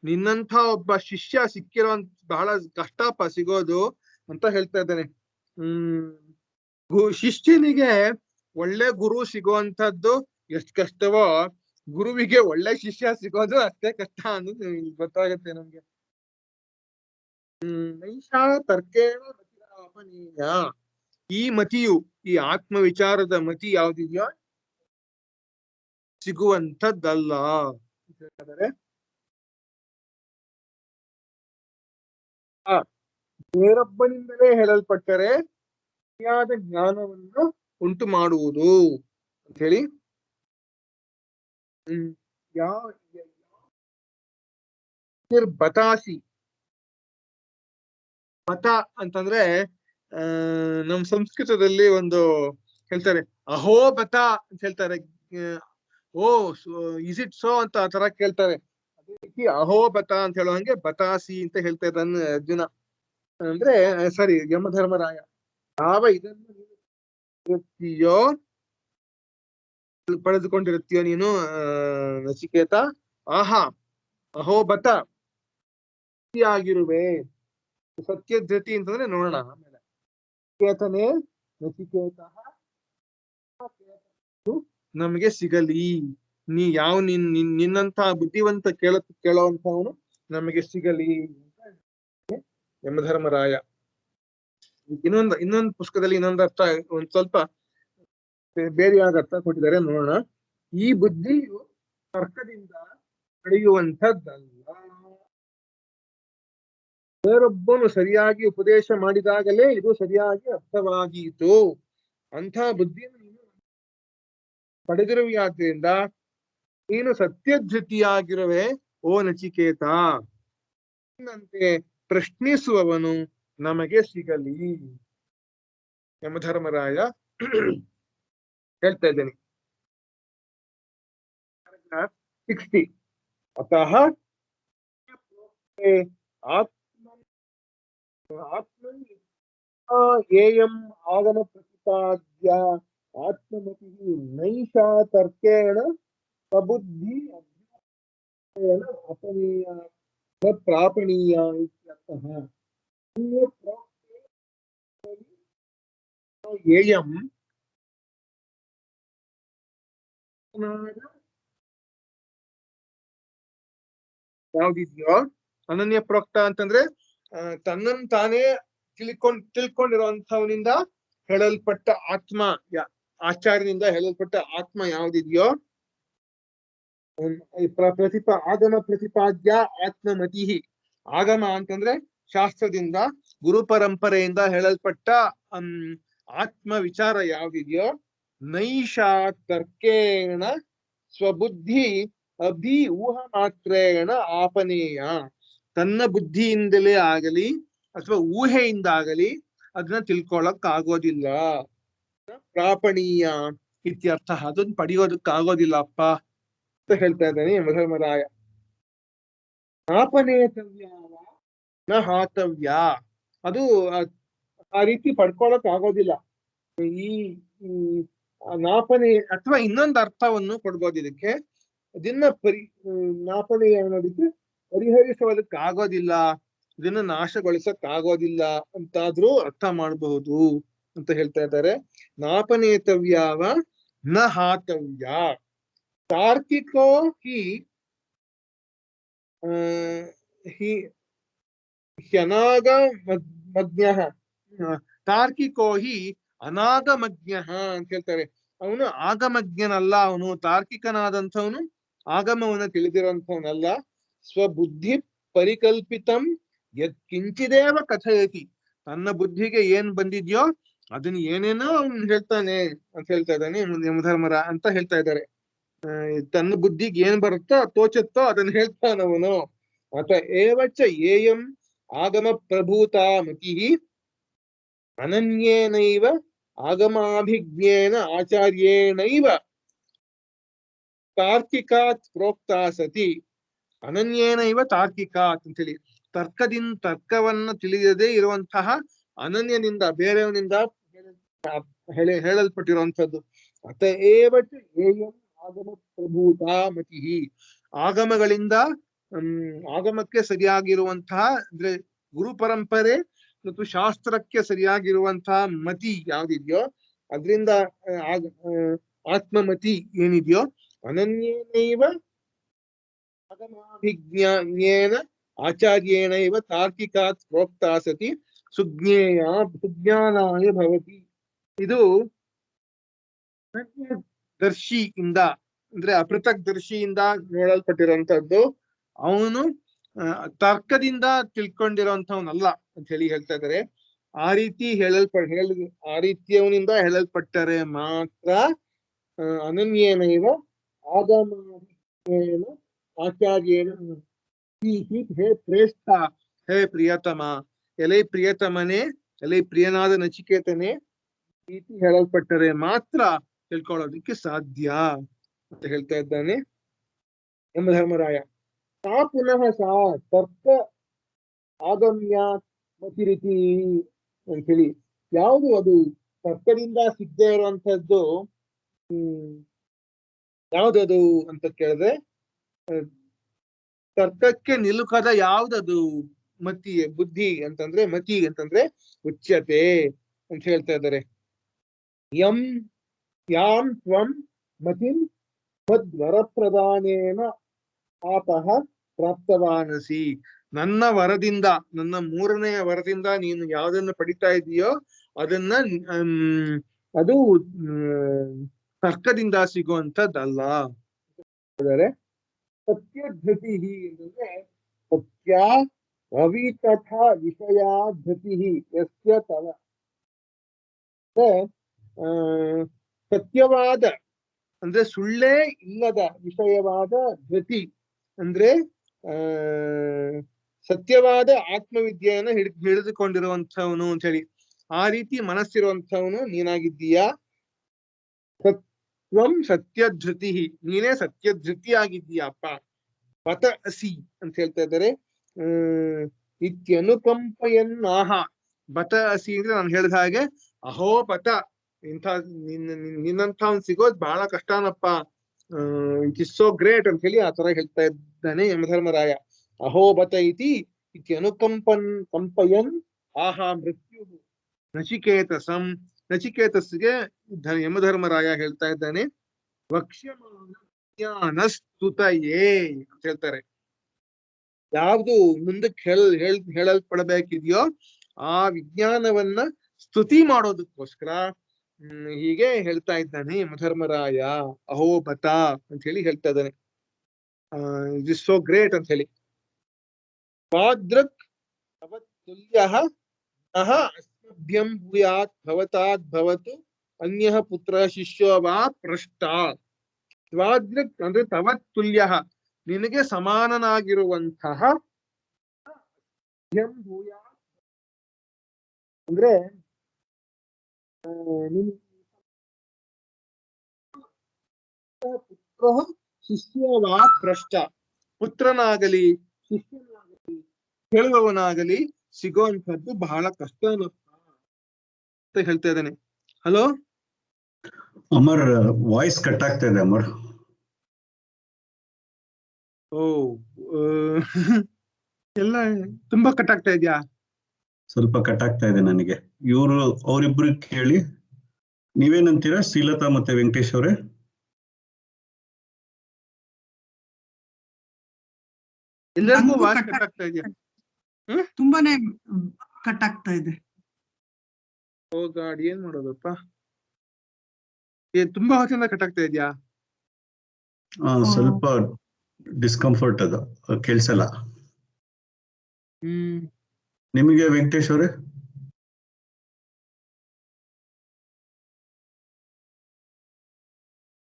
ನಿನ್ನಂಥ ಒಬ್ಬ ಶಿಷ್ಯ ಸಿಕ್ಕಿರೋ ಬಹಳ ಕಷ್ಟಪ ಸಿಗೋದು ಅಂತ ಹೇಳ್ತಾ ಇದ್ದಾನೆ. ಶಿಷ್ಯನಿಗೆ ಒಳ್ಳೆ ಗುರು ಸಿಗುವಂತದ್ದು ಎಷ್ಟು ಕಷ್ಟವೋ, ಗುರುವಿಗೆ ಒಳ್ಳೆ ಶಿಷ್ಯ ಸಿಗೋದು ಅಷ್ಟೇ ಕಷ್ಟ ಅನ್ನೋದು ಗೊತ್ತಾಗುತ್ತೆ ನಮ್ಗೆ. ನೈಷಾ ತರ್ಕೇಣ ಅಪನೀಯ. ಈ ಮತಿಯು, ಈ ಆತ್ಮ ವಿಚಾರದ ಮತಿ ಯಾವ್ದಿದೆಯೋ ಸಿಗುವಂಥದ್ದಲ್ಲ. ಬೇರೊಬ್ಬನಿಂದಲೇ ಹೇಳಲ್ಪಟ್ಟರೆ ಸರಿಯಾದ ಜ್ಞಾನವನ್ನು ಉಂಟು ಮಾಡುವುದು ಅಂತ ಹೇಳಿ. ಬತಾಸಿ, ಬತ ಅಂತಂದ್ರೆ ನಮ್ ಸಂಸ್ಕೃತದಲ್ಲಿ ಒಂದು ಹೇಳ್ತಾರೆ, ಅಹೋ ಬತ ಅಂತ ಹೇಳ್ತಾರೆ. ಓ ಇಸ್ ಇಟ್ ಸೋ ಅಂತ ಆ ತರ ಕೇಳ್ತಾರೆ. ಅದೇ ರೀತಿ ಅಹೋ ಬತ ಅಂತ ಹೇಳೋ ಹಂಗೆ ಬತಾಸಿ ಅಂತ ಹೇಳ್ತಾ ಇದ್ದಾನೆ ಅರ್ಜುನ. ಅಂದ್ರೆ ಸರಿ, ಯಮಧರ್ಮರಾಯ. ಯಾವ ಇದನ್ನು ಇರುತ್ತೀಯೋ, ಪಡೆದುಕೊಂಡಿರುತ್ತೀಯೋ ನೀನು ನಚಿಕೇತ, ಆಹಾ ಅಹೋ ಬತ ಆಗಿರುವೆ. ಸತ್ಯ ಧೃತಿ ಅಂತಂದ್ರೆ ನೋಡೋಣ ಆಮೇಲೆ. ಕೇತನೇ ನಚಿಕೇತ ನಮಗೆ ಸಿಗಲಿ. ನಿನ್ನಂತ ಬುದ್ಧಿವಂತ ಕೇಳುವಂತವನು ನಮಗೆ ಸಿಗಲಿ ಯಮಧರ್ಮರಾಯ. ಇನ್ನೊಂದು ಪುಸ್ತಕದಲ್ಲಿ ಇನ್ನೊಂದು ಅರ್ಥ, ಒಂದ್ ಸ್ವಲ್ಪ ಬೇರೆಯಾದ ಅರ್ಥ ಕೊಟ್ಟಿದ್ದಾರೆ, ನೋಡೋಣ. ಈ ಬುದ್ಧಿಯು ತರ್ಕದಿಂದ ಪಡೆಯುವಂಥದ್ದಲ್ಲ. ಬೇರೊಬ್ಬನು ಸರಿಯಾಗಿ ಉಪದೇಶ ಮಾಡಿದಾಗಲೇ ಇದು ಸರಿಯಾಗಿ ಅರ್ಥವಾದೀತು. ಅಂಥ ಬುದ್ಧಿಯನ್ನು ನೀನು ಪಡೆದಿರುವೆಯಾದ್ರಿಂದ ನೀನು ಸತ್ಯಧೃತಿಯಾಗಿರುವೆ ಓ ನಚಿಕೇತ. ನಂತೆ ಪ್ರಶ್ನಿಸುವವನು ನಮಗೆ ಸಿಗಲಿ. ಯಮಧರ್ಮರಾಯ ಹೇಳ್ತಾ ಇದ್ದೇನೆ. 60. ಅತಃ ಏಯಂ ಆಗಮ ಪ್ರತಿಪಾದ್ಯ ಆತ್ಮಮತಿ ನೈಷಾ ತರ್ಕೇಣ ಸ್ವಬುದ್ಧಿ ಅಪನೀಯ ಪ್ರಾಪಣೀಯ ಇತ್ಯರ್ಥಃ. ಏಯಂ ಯಾವ್ದಿದ್ಯೋ ಅನನ್ಯ ಪ್ರೋಕ್ತ ಅಂತಂದ್ರೆ ತನ್ನನ್ನು ತಾನೇ ತಿಳ್ಕೊಂಡಿರುವಂತವನಿಂದ ಹೇಳಲ್ಪಟ್ಟ ಆತ್ಮ, ಆಚಾರ್ಯನಿಂದ ಹೇಳಲ್ಪಟ್ಟ ಆತ್ಮ ಯಾವ್ದಿದ್ಯೋ, ಆಗಮ ಪ್ರತಿಪಾದ್ಯ ಆತ್ಮಮತಿ. ಆಗಮ ಅಂತಂದ್ರೆ ಶಾಸ್ತ್ರದಿಂದ, ಗುರು ಪರಂಪರೆಯಿಂದ ಹೇಳಲ್ಪಟ್ಟ ಆತ್ಮ ವಿಚಾರ ಯಾವ್ದಿದೆಯೋ, ನೈಷಾ ತರ್ಕೇಣ ಸ್ವಬುದ್ಧಿ ಊಹ ಮಾತ್ರೇಣ ಆಪನೇಯ. ತನ್ನ ಬುದ್ಧಿಯಿಂದಲೇ ಆಗಲಿ ಅಥವಾ ಊಹೆಯಿಂದಾಗಲಿ ಅದನ್ನ ತಿಳ್ಕೊಳಕ್ ಆಗೋದಿಲ್ಲ. ಪ್ರಾಪಣೀಯ ಇತ್ಯರ್ಥ. ಅದನ್ನ ಪಡೆಯೋದಕ್ಕಾಗೋದಿಲ್ಲಪ್ಪ ಅಂತ ಹೇಳ್ತಾ ಇದ್ದಾನೆ ಯಮಧರ್ಮರಾಯ. ನಾಪನೇತವ್ಯಾವ ನ ಹಾತವ್ಯ. ಅದು ಆ ರೀತಿ ಪಡ್ಕೊಳಕ್ ಆಗೋದಿಲ್ಲ. ಈ ನಾಪನೆ ಅಥವಾ ಇನ್ನೊಂದು ಅರ್ಥವನ್ನು ಕೊಡ್ಬೋದು ಇದಕ್ಕೆ. ಇದನ್ನ ನಾಪನೆ ಅನ್ನೋದಕ್ಕೆ ಪರಿಹರಿಸೋದಕ್ಕೆ ಆಗೋದಿಲ್ಲ, ಇದನ್ನ ನಾಶಗೊಳಿಸಕ್ ಆಗೋದಿಲ್ಲ ಅಂತಾದ್ರೂ ಅರ್ಥ ಮಾಡಬಹುದು ಅಂತ ಹೇಳ್ತಾ ಇದ್ದಾರೆ. ನಾಪನೇತವ್ಯಾವ ನ ಹಾತವ್ಯ. ತಾರ್ಕಿಕೋ ಹಿ ಹ್ಯನಾಗಮಜ್ಞಃ ತಾರ್ಕಿಕೋ ಹಿ ಅನಾಗಮಜ್ಞಃ ಅಂತ ಹೇಳ್ತಾರೆ. ಅವನು ಆಗಮಜ್ಞನಲ್ಲ, ಅವನು ತಾರ್ಕಿಕನಾದಂಥವನು ಆಗಮವನ್ನು ತಿಳಿದಿರೋಂಥವನಲ್ಲ. ಸ್ವಬುದ್ಧಿ ಪರಿಕಲ್ಪಿತಂ ಯತ್ಕಿಂಚಿದೇವ ಕಥಯತಿ. ತನ್ನ ಬುದ್ಧಿಗೆ ಏನ್ ಬಂದಿದ್ಯೋ ಅದನ್ನ ಏನೇನೋ ಅವನು ಹೇಳ್ತಾನೆ ಅಂತ ಹೇಳ್ತಾ ಇದ್ದಾನೆ ಯಮಧರ್ಮರ ಅಂತ ಹೇಳ್ತಾ ಇದ್ದಾರೆ. ತನ್ನ ಬುದ್ಧಿಗೆ ಏನ್ ಬರುತ್ತೋ ತೋಚುತ್ತೋ ಅದನ್ನ ಹೇಳ್ತಾನವನು. ಅತ ಏವಚ ಏಯಂ ಆಗಮ ಪ್ರಭೂತಾ ಮತಿ ಅನನ್ಯೇನೈವ ಆಗಮಾಭಿಜ್ಞೇನ ಆಚಾರ್ಯೇಣೈವ ತಾರ್ಕಿಕಾತ್ ಪ್ರೋಕ್ತಾ ಸತಿ. ಅನನ್ಯೇನೈವ ತಾರ್ಕಿಕಾತ್ ಅಂತೇಳಿ ತರ್ಕವನ್ನ ತಿಳಿಯದೇ ಇರುವಂತಹ ಅನನ್ಯನಿಂದ, ಬೇರೆಯವನಿಂದ ಹೇಳಲ್ಪಟ್ಟಿರುವಂತದ್ದು. ಅತ ಏವಚ ಏಯಂ ಆಗಮ ಪ್ರಭೂತಾ ಮತಿ. ಆಗಮಗಳಿಂದ ಆಗಮಕ್ಕೆ ಸರಿಯಾಗಿರುವಂತಹ ಅಂದ್ರೆ ಗುರು ಪರಂಪರೆ ಮತ್ತು ಶಾಸ್ತ್ರಕ್ಕೆ ಸರಿಯಾಗಿರುವಂತಹ ಮತಿ ಯಾವ್ದಿದ್ಯೋ ಅದರಿಂದ ಆತ್ಮಮತಿ ಏನಿದೆಯೋ ಅನನ್ಯೇನೈವ ಆಗಮಾಭಿಜ್ಞೇನ ಆಚಾರ್ಯೇಣೈವ ತಾರ್ಕಿಕಾತ್ ಪ್ರೋಕ್ತಾ ಸತಿ ಸುಜ್ಞಾನಾಯ ಭವತಿ. ಇದು ದರ್ಶಿಯಿಂದ ಅಂದ್ರೆ ಅಪೃಥಕ್ ದರ್ಶಿಯಿಂದ ನೋಡಲ್ಪಟ್ಟಿರುವಂತದ್ದು. ಅವನು ತರ್ಕದಿಂದ ತಿಳ್ಕೊಂಡಿರೋಂಥವನಲ್ಲ ಅಂತ ಹೇಳಿ ಹೇಳ್ತಾ ಇದ್ದಾರೆ. ಆ ರೀತಿ ಆ ರೀತಿಯವನಿಂದ ಹೇಳಲ್ಪಟ್ಟರೆ ಮಾತ್ರ ಅನನ್ಯೇನೈವ ಆಗಮೇನ ಆಚಾರ್ಯೇನ. ಹೇ ಶ್ರೇಷ್ಠ, ಹೇ ಪ್ರಿಯತಮ, ಎಲೆ ಪ್ರಿಯತಮನೇ, ಎಲೆ ಪ್ರಿಯನಾದ ನಚಿಕೇತನೇ, ರೀತಿ ಹೇಳಲ್ಪಟ್ಟರೆ ಮಾತ್ರ ತಿಳ್ಕೊಳ್ಳೋದಕ್ಕೆ ಸಾಧ್ಯ ಅಂತ ಹೇಳ್ತಾ ಇದ್ದಾನೆ ಯಮಧರ್ಮರಾಯ. ಸಾ ಪುನಃ ಸಾ ತರ್ಕ ಆಗಮ್ಯ ಮತಿರಿತಿ ಅಂತ ಹೇಳಿ ಯಾವುದು ಅದು ತರ್ಕದಿಂದ ಸಿದ್ಧ ಇರುವಂತದ್ದು ಯಾವ್ದದು ಅಂತ ಕೇಳಿದ್ರೆ ತರ್ಕಕ್ಕೆ ನಿಲುಕದ ಯಾವ್ದದು ಮತಿ ಬುದ್ಧಿ ಅಂತಂದ್ರೆ ಮತಿ ಅಂತಂದ್ರೆ ಉಚ್ಯತೆ ಅಂತ ಹೇಳ್ತಾ ಇದ್ದಾರೆ. ಯಾಂ ತ್ವಂ ಮತಿಂ ಮದ್ವರಪ್ರದಾನೇನ ಆಪಃ ಪ್ರಾಪ್ತವಾನಸಿ. ನನ್ನ ವರದಿಂದ, ನನ್ನ ಮೂರನೆಯ ವರದಿಂದ ನೀನು ಯಾವುದನ್ನು ಪಡಿತಾ ಇದೆಯೋ ಅದನ್ನ ಅದು ತರ್ಕದಿಂದ ಸಿಗುವಂತದ್ದಲ್ಲ. ಸತ್ಯಧೃತಿ ಅಂತಂದ್ರೆ ಸತ್ಯ ಅವಿತಥ ವಿಷಯಾಧೃತಿ ಯಸ್ಯ ತವ. ಸತ್ಯವಾದ ಅಂದ್ರೆ ಸುಳ್ಳೇ ಇಲ್ಲದ ವಿಷಯವಾದ ಧೃತಿ ಅಂದ್ರೆ ಸತ್ಯವಾದ ಆತ್ಮವಿದ್ಯೆಯನ್ನು ಹಿಡಿದುಕೊಂಡಿರುವಂಥವನು ಅಂತ ಹೇಳಿ ಆ ರೀತಿ ಮನಸ್ಸಿರುವಂಥವನು ನೀನಾಗಿದ್ದೀಯಾ. ತ್ವಂ ಸತ್ಯಧೃತಿ, ನೀನೇ ಸತ್ಯಧೃತಿ ಆಗಿದ್ದೀಯಪ್ಪ. ಪತ ಅಸಿ ಅಂತ ಹೇಳ್ತಾ ಇದ್ದಾರೆ. ಇತ್ಯನುಕಂಪಯನ್ನಾಹ. ಬತ ಅಸಿ ಅಂದ್ರೆ ನಾನು ಹೇಳಿದ ಹಾಗೆ ಅಹೋ ಪತ, ನಿನ್ನಂಥವ್ನು ಸಿಗೋದ್ ಬಹಳ ಕಷ್ಟನಪ್ಪ, ಇಟ್ ಇಸ್ ಸೋ ಗ್ರೇಟ್ ಅಂತ ಹೇಳಿ ಆ ತರ ಹೇಳ್ತಾ ಇದ್ದಾನೆ ಯಮಧರ್ಮರಾಯ. ಅಹೋ ಬತ ಇತಿ ಕಂಪಯನ್ ಆಹಾ ಮೃತ್ಯು ನಚಿಕೇತಸಂ. ನಚಿಕೇತಸ್ಗೆ ಯಮಧರ್ಮರಾಯ ಹೇಳ್ತಾ ಇದ್ದಾನೆ ವಕ್ಷ್ಯಮಾನಸ್ತುತಯೇ ಅಂತ ಹೇಳ್ತಾರೆ. ಯಾವ್ದು ಮುಂದಕ್ಕೆ ಹೇಳಲ್ಪಡಬೇಕಿದೆಯೋ ಆ ವಿಜ್ಞಾನವನ್ನ ಸ್ತುತಿ ಮಾಡೋದಕ್ಕೋಸ್ಕರ ಹೀಗೆ ಹೇಳ್ತಾ ಇದ್ದಾನೆ ಯಮಧರ್ಮರಾಯ. ಅಹೋ ಬತ ಅಂತ ಹೇಳಿ ಹೇಳ್ತಾ ಇದ್ದಾನೆ. ಇಟ್ ಇಸ್ ಸೋ ಗ್ರೇಟ್ ಅಂತ ಹೇಳಿ. ವಾದೃಕ್ ಭವತ್ತುಲ್ಯಃ ಅಹ ಅಸ್ಮಭ್ಯಂ ಭೂಯಾತ್ ಭವತಾದ್ ಭವತು ಅನ್ಯಃ ಪುತ್ರ ಶಿಷ್ಯೋ ವಾ ಪೃಷ್ಟ. ಸ್ವಾದೃಕ್ ಅಂದ್ರೆ ತವತ್ತುಲ್ಯಃ, ನಿನಗೆ ಸಮಾನನಾಗಿರುವಂತಹ ಅಂದ್ರೆ ಪುತ್ರ ಶಿಷ್ಯವ ಭ್ರಷ್ಟ. ಪುತ್ರನಾಗಲಿ ಶಿಷ್ಯನಾಗಲಿ ಕೇಳುವವನಾಗಲಿ ಸಿಗೋಂಥದ್ದು ಬಹಳ ಕಷ್ಟ ಅಂತ ಹೇಳ್ತಾ ಇದ್ದಾನೆ. ಹಲೋ ಅಮರ್, ವಾಯ್ಸ್ ಕಟ್ ಆಗ್ತಾ ಇದೆ ಅಮರ್. ಓ ಎಲ್ಲ ತುಂಬಾ ಕಟ್ ಆಗ್ತಾ ಇದೆಯಾ? ಸ್ವಲ್ಪ ಕಟ್ ಆಗ್ತಾ ಇದೆ ನನಗೆ. ಅವರಿಬ್ರು ಕೇಳಿ ನೀವೇನಂತೀರಾ ಶ್ರೀಲತಾ ಮತ್ತೆ ವೆಂಕಟೇಶ್ ಅವರೇ? ಎಲ್ಲರಿಗೂ ವಾಯ್ಸ್ ಕಟ್ ಆಗ್ತಾ ಇದೆಯಾ? ತುಂಬಾನೇ ಕಟ್ ಆಗ್ತಾ ಇದೆ. ಓ ಗಾಡ್, ಏನ್ ಮಾಡೋದಪ್ಪ? ತುಂಬಾ ಹೊತ್ತಿಂದ ಕಟ್ ಆಗ್ತಾ ಇದೆಯಾ? ಸ್ವಲ್ಪ ಡಿಸ್ಕಂಫರ್ಟ್ ಅದು, ಕೇಳಿಸಲ್ಲ. ನಿಮಗೆ ವೆಂಕಟೇಶ್ ಅವರೇ?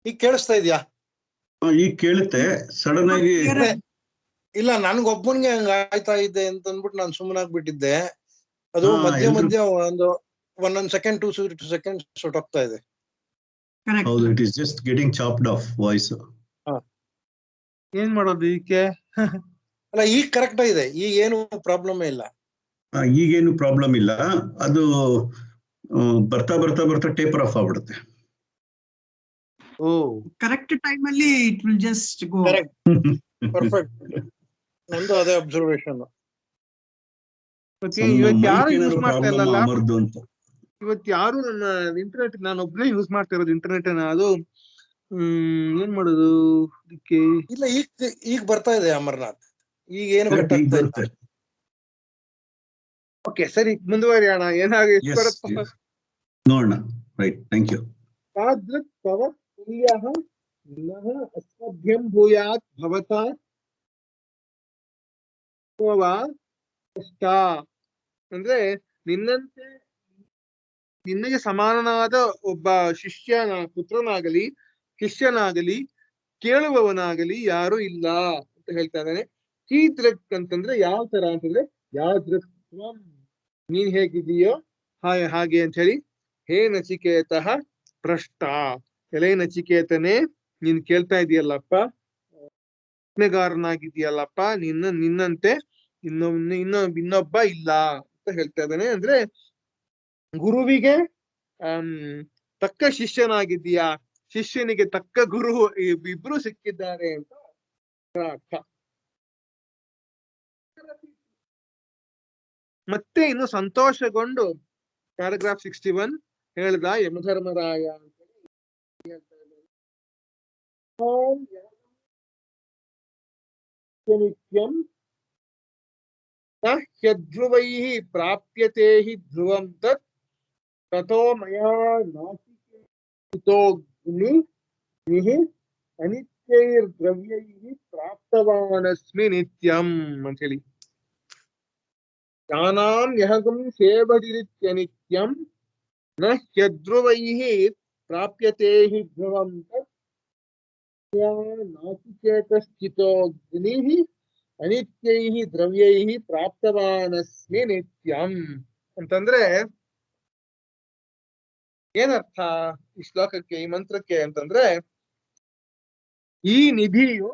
ಈಗ ಕೇಳಿಸ್ತಾ ಇದೆಯಾ? ಈಗ ಕೇಳುತ್ತೆ. ಸಡನ್ ಆಗಿ ಇಲ್ಲ, ನನ್ಗೊಬ್ಬನಿಗೆ ಹಂಗ ಆಯ್ತಾ ಇದೆ ಅಂತ ಅಂದ್ಬಿಟ್ಟು ನಾನು ಸುಮ್ಮನಾಗ್ಬಿಟ್ಟಿದ್ದೆ. ಅದು ಮಧ್ಯ ಮಧ್ಯ ಒಂದೊಂದ್ ಸೆಕೆಂಡ್ 2 ಸೆಕೆಂಡ್ ಹೊಟ್ಟೋಗ್ತಾ ಇದೆ. ಹೌದು, it is just getting chopped of voice. ಏನ್ ಮಾಡೋದು ಈಕೆ? ಅಲ್ಲ, ಈಗ ಕರೆಕ್ಟ್ ಇದೆ, ಈಗ ಏನು ಪ್ರಾಬ್ಲಮ್ ಇಲ್ಲ. ಈಗೇನು ಪ್ರಾಬ್ಲಮ್ ಇಲ್ಲ. ಅದು ಬರ್ತಾ ಬರ್ತಾ ಬರ್ತಾ ಟೇಪರ್ ಆಫ್ ಆಗ್ಬಿಡುತ್ತೆ. ಓ, ಕರೆಕ್ಟ್ ಟೈಮ್ ಅಲ್ಲಿ it will just go. Perfect. ನಂದು ಅದೇ ಅಬ್ಸರ್ವೇಷನ್. ಇವತ್ತು ಯಾರು ಯೂಸ್ ಮಾಡ್ತಾ ಇಲ್ಲ ಅಂತ. ಇವತ್ತು ಯಾರು ನನ್ನ ಇಂಟರ್ನೆಟ್, ನಾನು ಒಬ್ಬನೇ ಯೂಸ್ ಮಾಡ್ತಾ ಇರೋದು ಇಂಟರ್ನೆಟ್. ಅದು ಏನ್ ಮಾಡೋದು ಇದಕ್ಕೆ? ಇಲ್ಲ, ಈಗ ಬರ್ತಾ ಇದೆ ಅಮರ್ನಾಥ್. ಈಗ ಏನು ಬರುತ್ತೆ. ಓಕೆ, ಸರಿ, ಮುಂದುವರಿಯೋಣ. ಏನಾಗುತ್ತೆ ನೋಡೋಣ. Right, thank you. ತಾದೃಕ್ ತವ ತುಲ್ಯಃ ನಃ ಅಸ್ಮಭ್ಯಂ ಭೂಯಾತ್ ಭವತಾ ಕಷ್ಟ. ಅಂದ್ರೆ ನಿನ್ನಗೆ ಸಮಾನನಾದ ಒಬ್ಬ ಪುತ್ರನಾಗಲಿ ಶಿಷ್ಯನಾಗಲಿ ಕೇಳುವವನಾಗಲಿ ಯಾರು ಇಲ್ಲ ಅಂತ ಹೇಳ್ತಾ ಇದ್ದಾನೆ. ಕೀದೃಕ್ ಅಂತಂದ್ರೆ ಯಾವ ತರ ಅಂತಂದ್ರೆ ಯಾದೃಕ್ ನೀನ್ ಹೇಗಿದೀಯೋ ಹಾಗೆ ಅಂತ ಹೇಳಿ. ಹೇ ನಚಿಕೇತಃ ಭ್ರಷ್ಟ. ಎಲೆ ನಚಿಕೇತನೇ, ನೀನ್ ಕೇಳ್ತಾ ಇದೀಯಲ್ಲಪ್ಪ, ಪ್ರಶ್ನೆಗಾರನಾಗಿದೆಯಲ್ಲಪ್ಪ, ನಿನ್ನಂತೆ ಇನ್ನೊಬ್ಬ ಇಲ್ಲ ಅಂತ ಹೇಳ್ತಾ ಇದ್ದಾನೆ. ಅಂದ್ರೆ ಗುರುವಿಗೆ ತಕ್ಕ ಶಿಷ್ಯನಾಗಿದ್ದೀಯಾ, ಶಿಷ್ಯನಿಗೆ ತಕ್ಕ ಗುರು ಇಬ್ರು ಸಿಕ್ಕಿದ್ದಾರೆ ಅಂತ ಅರ್ಥ. ಮತ್ತೆ ಇನ್ನು ಸಂತೋಷಗೊಂಡು ಪ್ಯಾರಾಗ್ರಾಫ್ 61 ಹೇಳ್ದ ಯಮಧರ್ಮರಾಯ ಅಂತ ಹೇಳ್ತಾ ನಿತ್ಯಂ ಹ್ಯಧ್ರುವೈಃ ಪ್ರಾಪ್ಯತೆ ಹಿ ಧ್ರುವಂ ತತ್ ತಥೋ ಮಯಾ ನಾಚಿಕೇತೋಗ್ನಿಃ ಅನಿತ್ಯೈರ್ದ್ರವ್ಯೈಃ ಪ್ರಾಪ್ತವಾನಸ್ಮಿ ನಿತ್ಯಂ ಅಂತ ಹೇಳಿ. ಜ್ಞಾನಾಂ ಯಹಗುಂ ಸೇವದಿರಿತ್ಯ ನಿತ್ಯಂ ನ ಹ್ಯಧ್ರುವೈಃ ಪ್ರಾಪ್ಯತೆ ಹಿ ಧ್ರುವಂ ತತ್ ನಾಚಿಕೇತಶ್ಚಿತೋಗ್ನಿಃ ಅನಿತ್ಯೈಃ ದ್ರವ್ಯೈಃ ಪ್ರಾಪ್ತವಾನಸ್ಮಿ ನಿತ್ಯಂ ಅಂತಂದ್ರೆ ಏನರ್ಥ ಈ ಶ್ಲೋಕಕ್ಕೆ, ಈ ಮಂತ್ರಕ್ಕೆ ಅಂತಂದ್ರೆ, ಈ ನಿಧಿಯು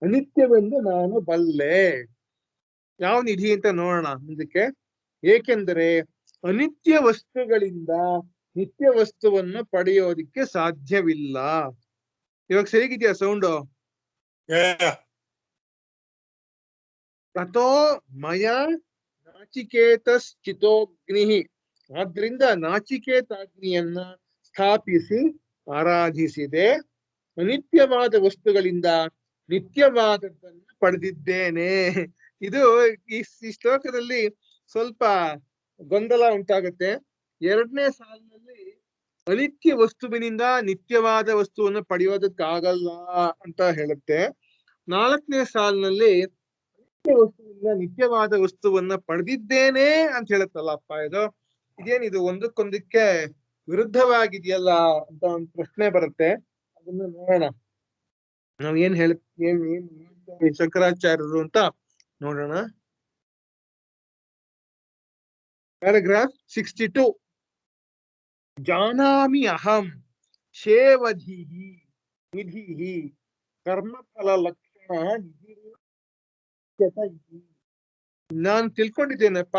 ಅನಿತ್ಯವೆಂದು ನಾನು ಬಲ್ಲೆ. ಯಾವ ನಿಧಿ ಅಂತ ನೋಡೋಣ ಮುಂದಕ್ಕೆ. ಏಕೆಂದರೆ ಅನಿತ್ಯ ವಸ್ತುಗಳಿಂದ ನಿತ್ಯ ವಸ್ತುವನ್ನು ಪಡೆಯೋದಿಕ್ಕೆ ಸಾಧ್ಯವಿಲ್ಲ. ಇವಾಗ ಸರಿಗಿದ್ಯಾ ಸೌಂಡು? ತಥೋ ಮಯ ನಾಚಿಕೇತಶ್ಚಿತೋಗ್ನಿ. ಆದ್ರಿಂದ ನಾಚಿಕೇತಾಗ್ನಿಯನ್ನ ಸ್ಥಾಪಿಸಿ ಆರಾಧಿಸಿದೆ. ಅನಿತ್ಯವಾದ ವಸ್ತುಗಳಿಂದ ನಿತ್ಯವಾದದ್ದನ್ನು ಪಡೆದಿದ್ದೇನೆ. ಇದು ಈ ಶ್ಲೋಕದಲ್ಲಿ ಸ್ವಲ್ಪ ಗೊಂದಲ ಉಂಟಾಗುತ್ತೆ. 2ನೇ ಸಾಲಿನಲ್ಲಿ ಅನಿತ್ಯ ವಸ್ತುವಿನಿಂದ ನಿತ್ಯವಾದ ವಸ್ತುವನ್ನು ಪಡೆಯೋದಕ್ಕಾಗಲ್ಲ ಅಂತ ಹೇಳುತ್ತೆ. 4ನೇ ಸಾಲಿನಲ್ಲಿ ಅನಿತ್ಯ ವಸ್ತುವಿನಿಂದ ನಿತ್ಯವಾದ ವಸ್ತುವನ್ನ ಪಡೆದಿದ್ದೇನೆ ಅಂತ ಹೇಳುತ್ತಲ್ಲಪ್ಪ. ಇದೇನಿದು ಒಂದಕ್ಕೊಂದಕ್ಕೆ ವಿರುದ್ಧವಾಗಿದೆಯಲ್ಲ ಅಂತ ಒಂದು ಪ್ರಶ್ನೆ ಬರುತ್ತೆ. ಅದನ್ನ ನೋಡೋಣ, ನಾವ್ ಏನ್ ಶಂಕರಾಚಾರ್ಯರು ಅಂತ ನೋಡೋಣ. ಪ್ಯಾರಾಗ್ರಾಫ್ 62. ಜಾನಾಮಿ ಅಹಂ ಶೇವಧಿಃ ನಿಧಿಃ ಕರ್ಮಫಲ ಲಕ್ಷಣ ನಿಧಿ ನಾನ್ ತಿಳ್ಕೊಂಡಿದ್ದೇನಪ್ಪ.